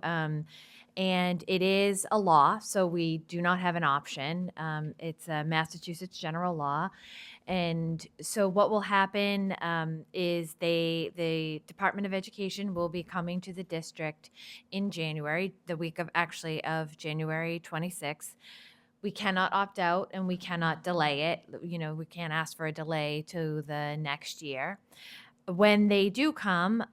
and it is a law, so we do not have an option. It's a Massachusetts general law. And so what will happen is the Department of Education will be coming to the district in January, the week of January 26th. We cannot opt out and we cannot delay it. We can't ask for a delay to the next year. When they do come,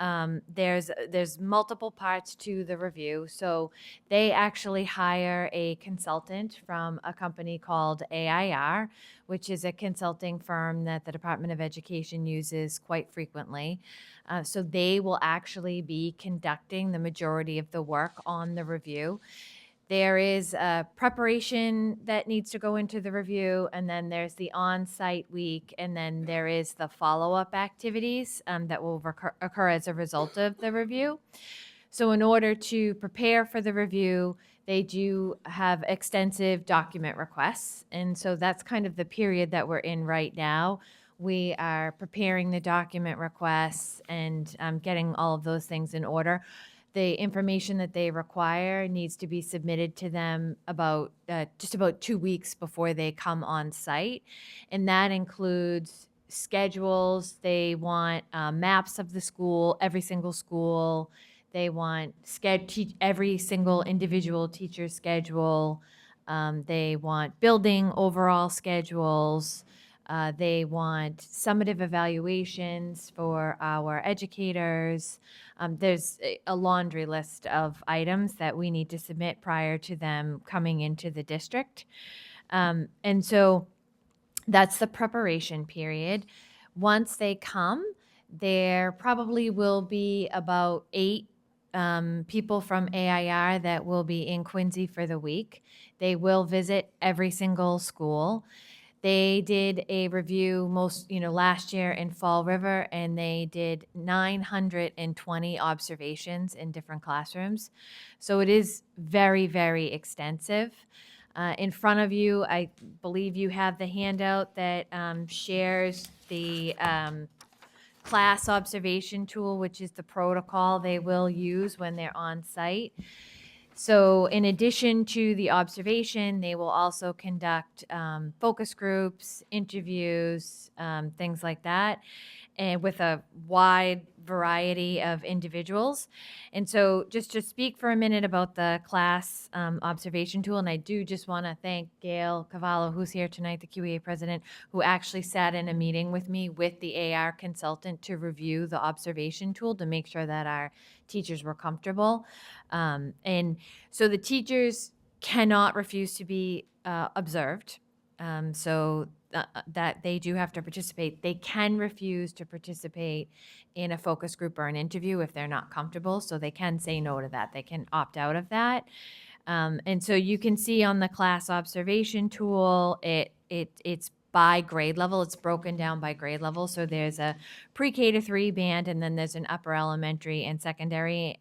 there's multiple parts to the review. So they actually hire a consultant from a company called AIR, which is a consulting firm that the Department of Education uses quite frequently. So they will actually be conducting the majority of the work on the review. There is a preparation that needs to go into the review, and then there's the on-site week, and then there is the follow-up activities that will occur as a result of the review. So in order to prepare for the review, they do have extensive document requests, and so that's kind of the period that we're in right now. We are preparing the document requests and getting all of those things in order. The information that they require needs to be submitted to them just about 2 weeks before they come on site. And that includes schedules. They want maps of the school, every single school. They want every single individual teacher's schedule. They want building overall schedules. They want summative evaluations for our educators. There's a laundry list of items that we need to submit prior to them coming into the district. And so That's the preparation period. Once they come, there probably will be about 8 people from AIR that will be in Quincy for the week. They will visit every single school. They did a review last year in Fall River, and they did 920 observations in different classrooms. So it is very, very extensive. In front of you, I believe you have the handout that shares the class observation tool, which is the protocol they will use when they're on site. So in addition to the observation, they will also conduct focus groups, interviews, things like that, and with a wide variety of individuals. And so just to speak for a minute about the class observation tool, and I do just want to thank Gail Cavallo, who's here tonight, the QEA president, who actually sat in a meeting with me with the AR consultant to review the observation tool to make sure that our teachers were comfortable. And so the teachers cannot refuse to be observed. So that they do have to participate. They can refuse to participate in a focus group or an interview if they're not comfortable. So they can say no to that. They can opt out of that. And so you can see on the class observation tool, it's by grade level. It's broken down by grade level. So there's a pre-K to 3 band, and then there's an upper elementary and secondary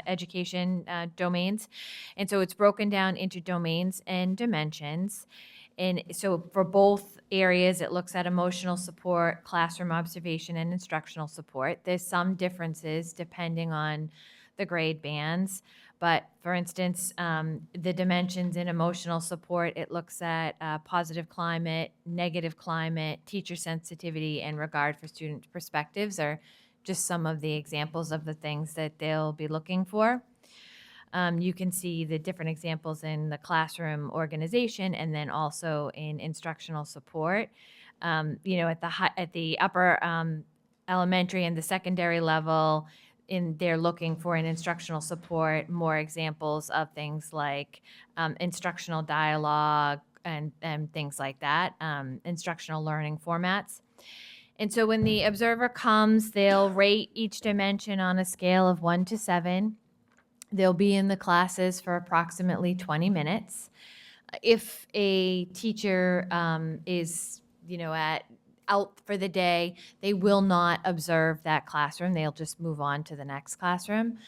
education domains. And so it's broken down into domains and dimensions. And so for both areas, it looks at emotional support, classroom observation, and instructional support. There's some differences depending on the grade bands. But for instance, the dimensions in emotional support, it looks at positive climate, negative climate, teacher sensitivity, and regard for student perspectives are just some of the examples of the things that they'll be looking for. You can see the different examples in the classroom organization and then also in instructional support. At the upper elementary and the secondary level, they're looking for in instructional support more examples of things like instructional dialogue and things like that, instructional learning formats. And so when the observer comes, they'll rate each dimension on a scale of 1 to 7. They'll be in the classes for approximately 20 minutes. If a teacher is, out for the day, they will not observe that classroom. They'll just move on to the next classroom.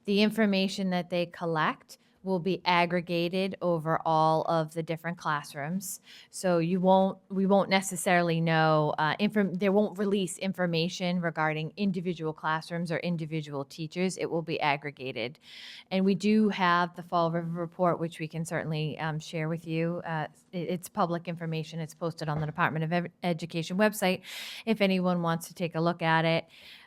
The information that they collect will be aggregated over all of the different classrooms. So we won't necessarily know, they won't release information regarding individual classrooms or individual teachers. It will be aggregated. And we do have the Fall River report, which we can certainly share with you. It's public information. It's posted on the Department of Education website if anyone wants to take a look at it.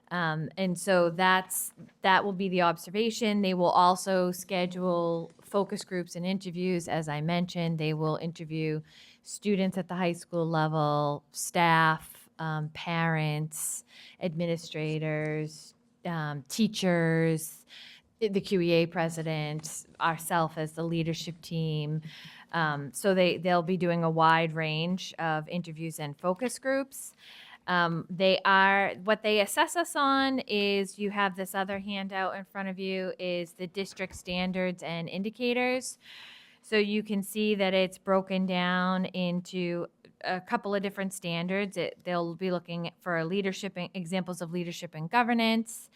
And so that will be the observation. They will also schedule focus groups and interviews. As I mentioned, they will interview students at the high school level, staff, parents, administrators, teachers, the QEA president, ourselves as the leadership team. So they'll be doing a wide range of interviews and focus groups. What they assess us on is, you have this other handout in front of you, is the district standards and indicators. So you can see that it's broken down into a couple of different standards. They'll be looking for examples of leadership and governance.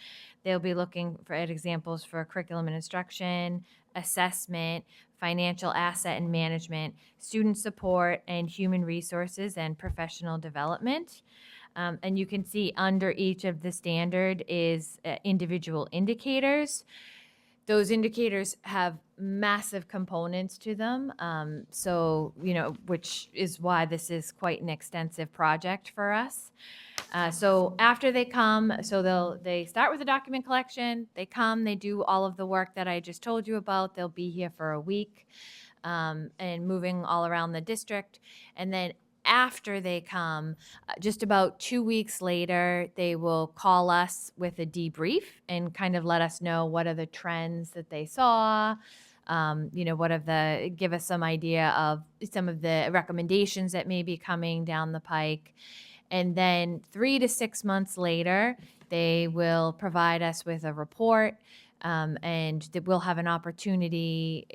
They'll be looking at examples for curriculum and instruction, assessment, financial asset and management, student support, and human resources and professional development. And you can see under each of the standard is individual indicators. Those indicators have massive components to them, which is why this is quite an extensive project for us. So after they come, they start with the document collection, they come, they do all of the work that I just told you about. They'll be here for a week and moving all around the district. And then after they come, just about 2 weeks later, they will call us with a debrief and kind of let us know what are the trends that they saw, give us some idea of some of the recommendations that may be coming down the pike. And then 3 to 6 months later, they will provide us with a report, and that we'll have an opportunity,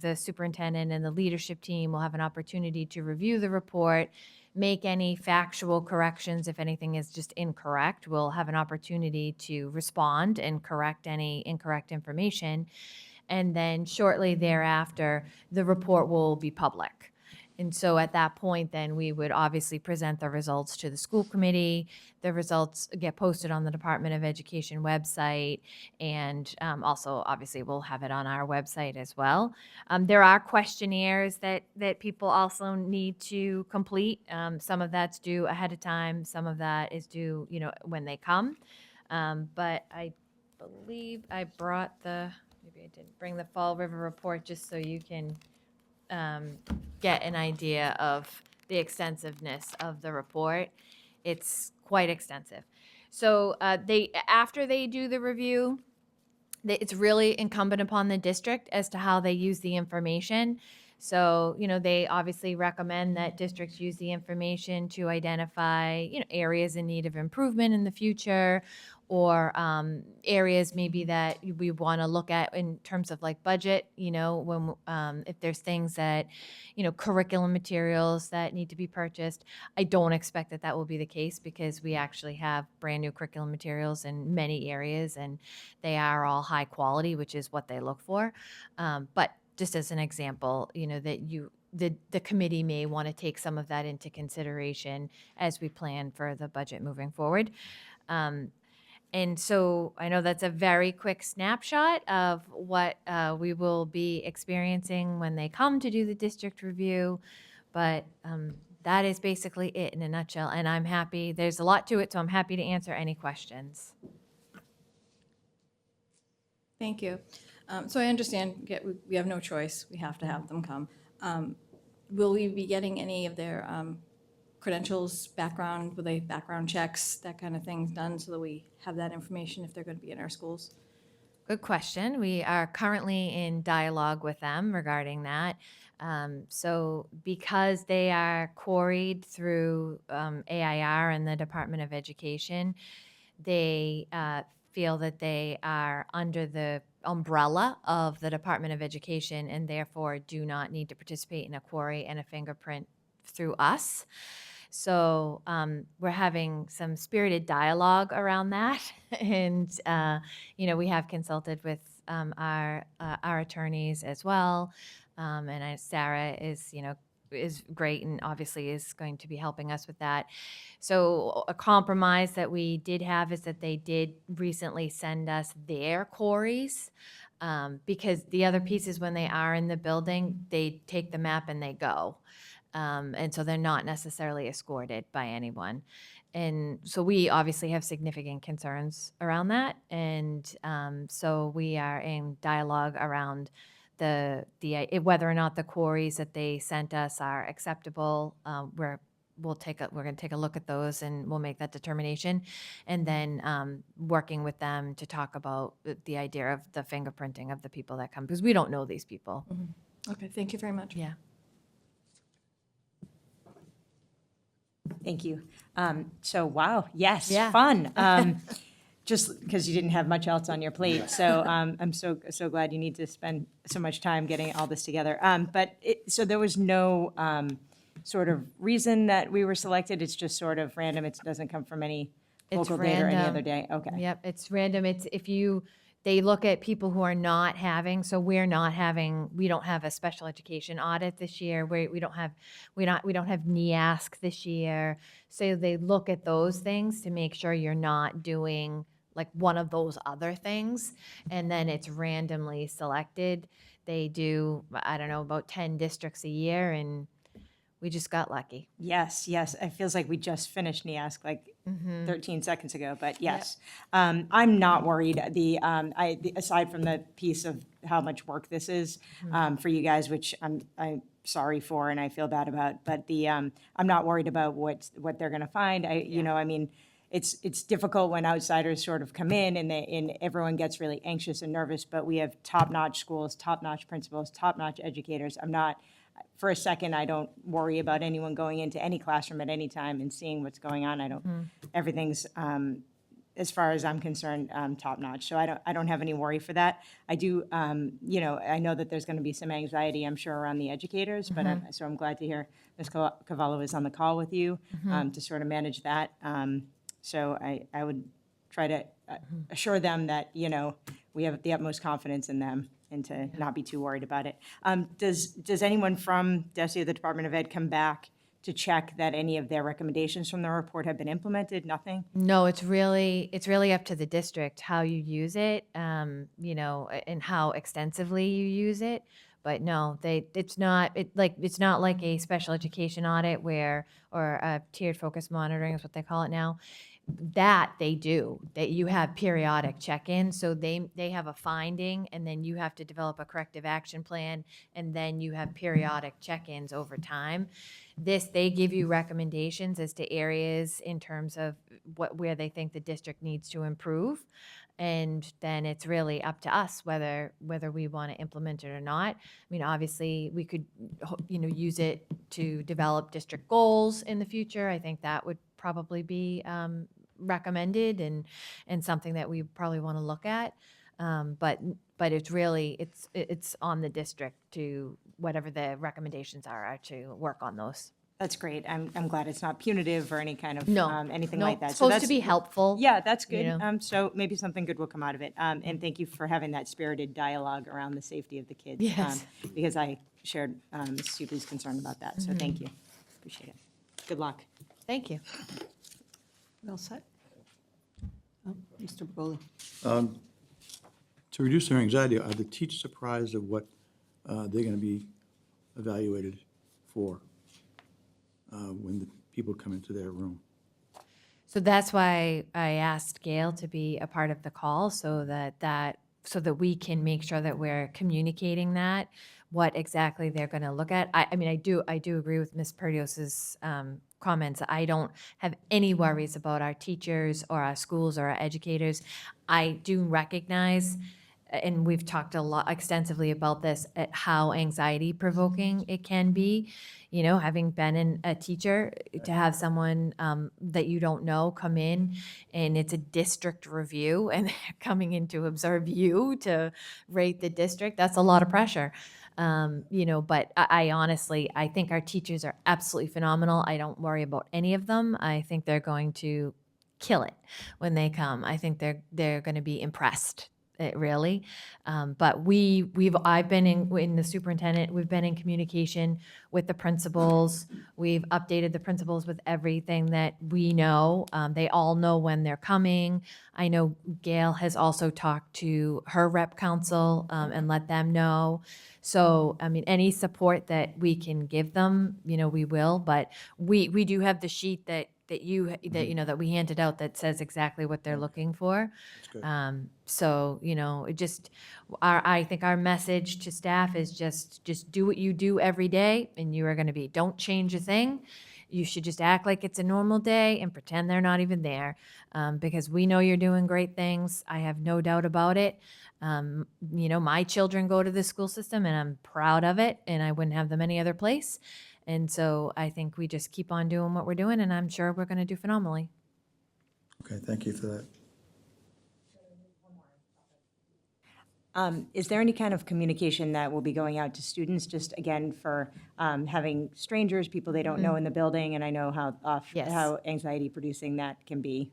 the superintendent and the leadership team will have an opportunity to review the report, make any factual corrections. If anything is just incorrect, we'll have an opportunity to respond and correct any incorrect information. And then shortly thereafter, the report will be public. And so at that point, then we would obviously present the results to the school committee. The results get posted on the Department of Education website, and also obviously we'll have it on our website as well. There are questionnaires that people also need to complete. Some of that's due ahead of time. Some of that is due, when they come. But I believe I brought maybe I didn't bring the Fall River report just so you can get an idea of the extensiveness of the report. It's quite extensive. So after they do the review, it's really incumbent upon the district as to how they use the information. So, they obviously recommend that districts use the information to identify, areas in need of improvement in the future, or areas maybe that we want to look at in terms of like budget, when if there's things that, curriculum materials that need to be purchased. I don't expect that will be the case, because we actually have brand new curriculum materials in many areas, and they are all high quality, which is what they look for. But just as an example, that the committee may want to take some of that into consideration as we plan for the budget moving forward. And so I know that's a very quick snapshot of what we will be experiencing when they come to do the district review, but that is basically it in a nutshell. And I'm happy, there's a lot to it, so I'm happy to answer any questions. Thank you. So I understand we have no choice. We have to have them come. Will we be getting any of their credentials, background, will they background checks, that kind of things done, so that we have that information if they're going to be in our schools? Good question. We are currently in dialogue with them regarding that. So because they are quarried through AIR and the Department of Education, they feel that they are under the umbrella of the Department of Education, and therefore do not need to participate in a quarry and a fingerprint through us. So we're having some spirited dialogue around that, and we have consulted with our attorneys as well, and Sarah is great and obviously is going to be helping us with that. So a compromise that we did have is that they did recently send us their quarries, because the other pieces, when they are in the building, they take the map and they go. And so they're not necessarily escorted by anyone. And so we obviously have significant concerns around that. And so we are in dialogue around whether or not the quarries that they sent us are acceptable. We're going to take a look at those, and we'll make that determination. And then working with them to talk about the idea of the fingerprinting of the people that come, because we don't know these people. Mm-hmm. Okay, thank you very much. Yeah. Thank you. So, wow, yes, Yeah. fun. Just because you didn't have much else on your plate. So I'm so glad you need to spend so much time getting all this together. So there was no sort of reason that we were selected. It's just sort of random. It doesn't come from any It's local date or any random. other day. Okay. Yep, it's random. They look at people who are not having, so we don't have a special education audit this year. We don't have NEASC this year. So they look at those things to make sure you're not doing like one of those other things, and then it's randomly selected. They do, I don't know, about 10 districts a year, and we just got lucky. Yes. It feels like we just finished NEASC like 13 seconds ago, but yes. I'm not worried. Aside from the piece of how much work this is for you guys, which I'm sorry for and I feel bad about, but I'm not worried about what they're going to find. it's difficult when outsiders sort of come in and everyone gets really anxious and nervous, but we have top-notch schools, top-notch principals, top-notch educators. For a second, I don't worry about anyone going into any classroom at any time and seeing what's going on. Everything's, as far as I'm concerned, top-notch. So I don't have any worry for that. I do, I know that there's going to be some anxiety, I'm sure, around the educators, but so I'm glad to hear Ms. Cavallo is on the call with you to sort of manage that. So I would try to assure them that, we have the utmost confidence in them and to not be too worried about it. Does anyone from DESE or the Department of Ed come back to check that any of their recommendations from the report have been implemented? Nothing? No, it's really up to the district how you use it, and how extensively you use it. But no, it's not like a special education audit or a tiered focus monitoring is what they call it now. That they do, that you have periodic check-ins, so they have a finding, and then you have to develop a corrective action plan, and then you have periodic check-ins over time. They give you recommendations as to areas in terms of where they think the district needs to improve, and then it's really up to us whether we want to implement it or not. I mean, obviously, we could, use it to develop district goals in the future. I think that would probably be recommended and something that we probably want to look at. But it's really, it's on the district to, whatever the recommendations are to work on those. That's great. I'm glad it's not punitive or any kind of, No, anything no, like that. it's So supposed to that's- be helpful. Yeah, that's good. you know. So maybe something good will come out of it. And thank you for having that spirited dialogue around the safety of the kids. Yes. Because I shared Ms. Supi's concern about that. So thank you. Appreciate it. Good luck. Thank you. Well said. Oh, Mr. Begoli. To reduce their anxiety, are the teachers surprised of what they're going to be evaluated for when the people come into their room? So that's why I asked Gail to be a part of the call so that we can make sure that we're communicating that, what exactly they're going to look at. I mean, I do agree with Ms. Perdios's comments. I don't have any worries about our teachers or our schools or our educators. I do recognize, and we've talked extensively about this, at how anxiety provoking it can be. Having been a teacher, to have someone that you don't know come in, and it's a district review, and they're coming in to observe you to rate the district, that's a lot of pressure. But I honestly, I think our teachers are absolutely phenomenal. I don't worry about any of them. I think they're going to kill it when they come. I think they're going to be impressed. Really. But I've been in the superintendent, we've been in communication with the principals. We've updated the principals with everything that we know. They all know when they're coming. I know Gail has also talked to her rep council and let them know. So, I mean, any support that we can give them, we will. But we do have the sheet that we handed out that says exactly what they're looking for. So, I think our message to staff is just do what you do every day, and you are going to be, don't change a thing. You should just act like it's a normal day and pretend they're not even there, because we know you're doing great things. I have no doubt about it. My children go to this school system, and I'm proud of it, and I wouldn't have them any other place. And so I think we just keep on doing what we're doing, and I'm sure we're going to do phenomenally. Okay, thank you for that. Is there any kind of communication that will be going out to students, just again for having strangers, people they don't know in the building? And I know how anxiety producing that can be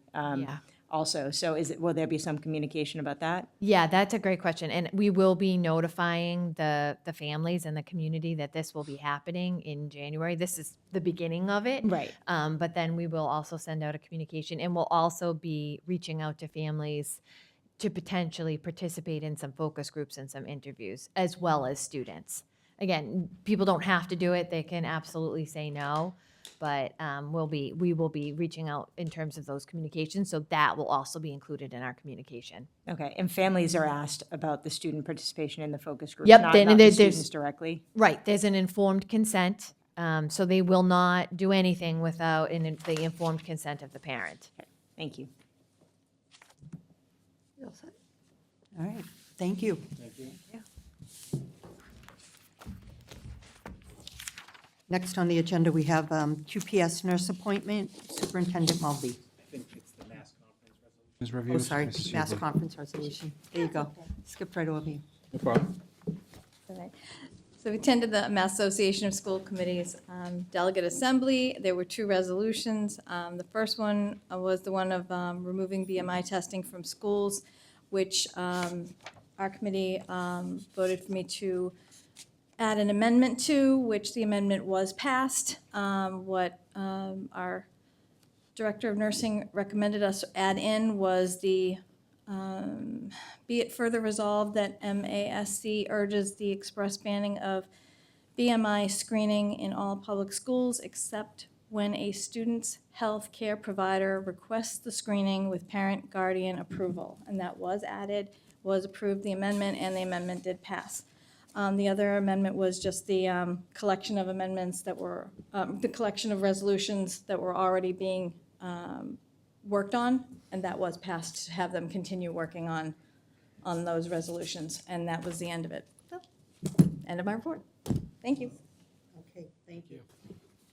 also. So will there be some communication about that? Yeah, that's a great question. And we will be notifying the families and the community that this will be happening in January. This is the beginning of it. Right. But then we will also send out a communication, and we'll also be reaching out to families to potentially participate in some focus groups and some interviews, as well as students. Again, people don't have to do it. They can absolutely say no. But we will be reaching out in terms of those communications, so that will also be included in our communication. Okay, and families are asked about the student participation in the focus groups, Yep, not then the there's- students directly? Right, there's an informed consent, so they will not do anything without the informed consent of the parent. Thank you. You all set? All right, thank you. Thank you. Next on the agenda, we have QPS nurse appointment, Superintendent Mulvey. I think it's the mass conference resolution. Oh, sorry, mass conference resolution. There you go. Skipped right over you. No problem. Okay. So we attended the Mass Association of School Committees Delegate Assembly. There were two resolutions. The first one was the one of removing BMI testing from schools, which our committee voted for me to add an amendment to, which the amendment was passed. What our Director of Nursing recommended us add in was the be it further resolved that MASC urges the express banning of BMI screening in all public schools except when a student's health care provider requests the screening with parent guardian approval. And that was added, was approved, the amendment, and the amendment did pass. The other amendment was just the collection of amendments that were, the collection of resolutions that were already being worked on, and that was passed to have them continue working on those resolutions, and that was the end of it. So, end of my report. Thank you. Okay, thank you.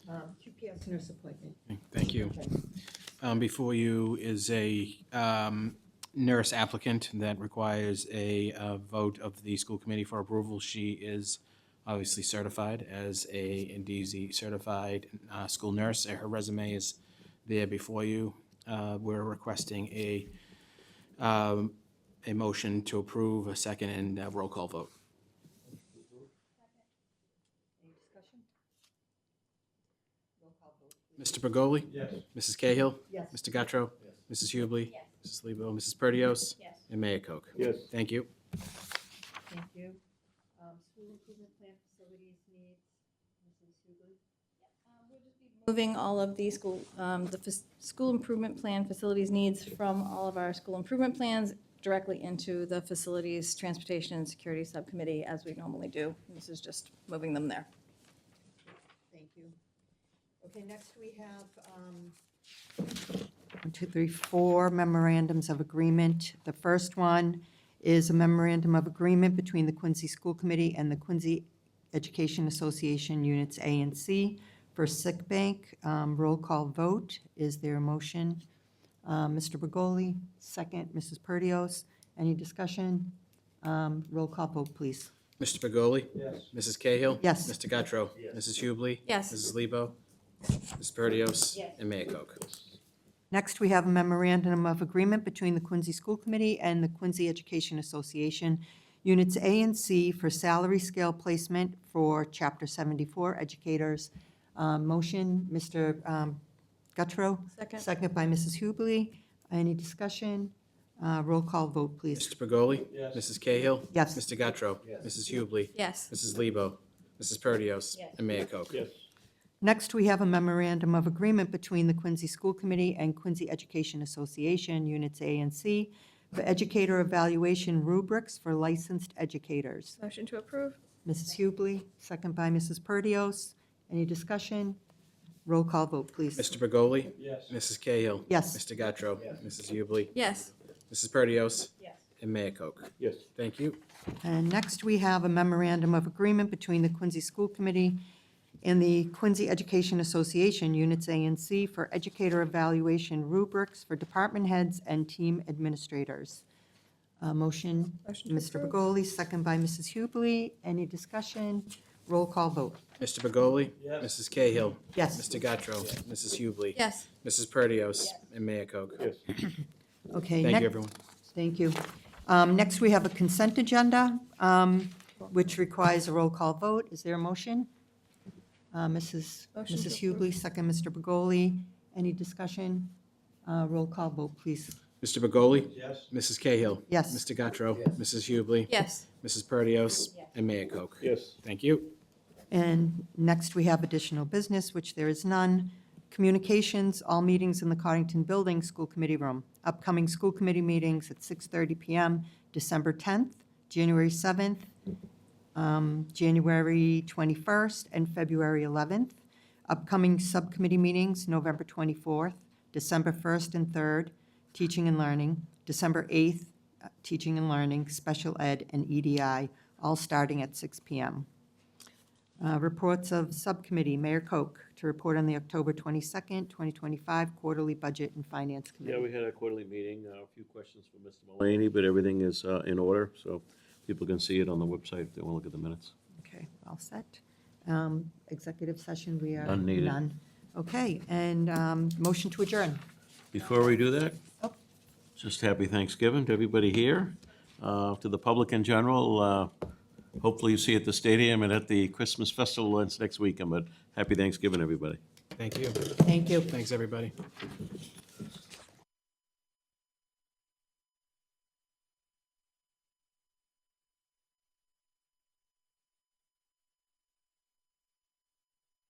QPS nurse appointment. Thank you. Before you is a nurse applicant that requires a vote of the school committee for approval. She is obviously certified as a NDZ certified school nurse. Her resume is there before you. We're requesting a motion to approve, a second, and a roll call vote. Mr. Bergoli? Yes. Mrs. Cahill? Yes. Mr. Guttrow? Yes. Mrs. Hubley? Yes. Mrs. Lebo? Mrs. Perdios? Yes. And Mayor Koch? Yes. Thank you. Thank you. School improvement plan facilities needs, Mrs. Hubley? Moving all of the school improvement plan facilities needs from all of our school improvement plans directly into the facilities, transportation, and security subcommittee as we normally do. This is just moving them there. Thank you. Okay, next we have 1, 2, 3, 4 memorandums of agreement. The first one is a memorandum of agreement between the Quincy School Committee and the Quincy Education Association Units A and C for sick bank. Roll call vote. Is there a motion? Mr. Bergoli, second. Mrs. Perdios. Any discussion? Roll call vote, please. Mr. Bergoli? Yes. Mrs. Cahill? Yes. Mr. Guttrow? Yes. Mrs. Hubley? Yes. Mrs. Lebo? Mrs. Perdios? Yes. And Mayor Koch? Next, we have a memorandum of agreement between the Quincy School Committee and the Quincy Education Association, Units A and C, for salary scale placement for Chapter 74 educators. Motion, Mr. Guttrow. Second. Second by Mrs. Hubley. Any discussion? Roll call vote, please. Mr. Bergoli? Yes. Mrs. Cahill? Yes. Mr. Guttrow? Yes. Mrs. Hubley? Yes. Mrs. Lebo? Mrs. Perdios? Yes. And Mayor Koch? Yes. Next, we have a memorandum of agreement between the Quincy School Committee and Quincy Education Association, Units A and C, for educator evaluation rubrics for licensed educators. Motion to approve? Mrs. Hubley, second by Mrs. Perdios. Any discussion? Roll call vote, please. Mr. Bergoli? Yes. Mrs. Cahill? Yes. Mr. Guttrow? Yes. Mrs. Hubley? Yes. Mrs. Perdios? Yes. And Mayor Koch? Yes. Thank you. And next, we have a memorandum of agreement between the Quincy School Committee and the Quincy Education Association, Units A and C, for educator evaluation rubrics for department heads and team administrators. Motion, Motion to Mr. approve. Bergoli, second by Mrs. Hubley. Any discussion? Roll call vote. Mr. Bergoli? Yes. Mrs. Cahill? Yes. Mr. Guttrow? Yes. Mrs. Hubley? Yes. Mrs. Perdios? And Mayor Koch? Yes. Okay. Thank next- you, everyone. Thank you. Next, we have a consent agenda, which requires a roll call vote. Is there a motion? Mrs. Motion to Hubley, second, Mr. Bergoli. Any discussion? Roll call vote, please. Mr. Bergoli? Yes. Mrs. Cahill? Yes. Mr. Guttrow? Mrs. Hubley? Yes. Mrs. Perdios? And Mayor Koch? Yes. Thank you. And next, we have additional business, which there is none. Communications, all meetings in the Cottington Building School Committee Room. Upcoming school committee meetings at 6:30 PM, December 10th, January 7th, January 21st, and February 11th. Upcoming subcommittee meetings, November 24th, December 1st and 3rd, teaching and learning, December 8th, teaching and learning, special ed, and EDI, all starting at 6 PM. Reports of subcommittee, Mayor Koch, to report on the October 22nd, 2025 quarterly budget and finance Yeah, committee. we had a quarterly meeting, a few questions from Mr. Mulaney, but everything is in order, so people can see it on the website if they want to look at the minutes. Okay, all set. Executive session, we are. None needed. None. Okay, and motion to adjourn. Before we do that, Oh. just happy Thanksgiving to everybody here. To the public in general, hopefully you see at the stadium and at the Christmas festival events next weekend, but happy Thanksgiving, everybody. Thank you. Thank you. Thanks, everybody.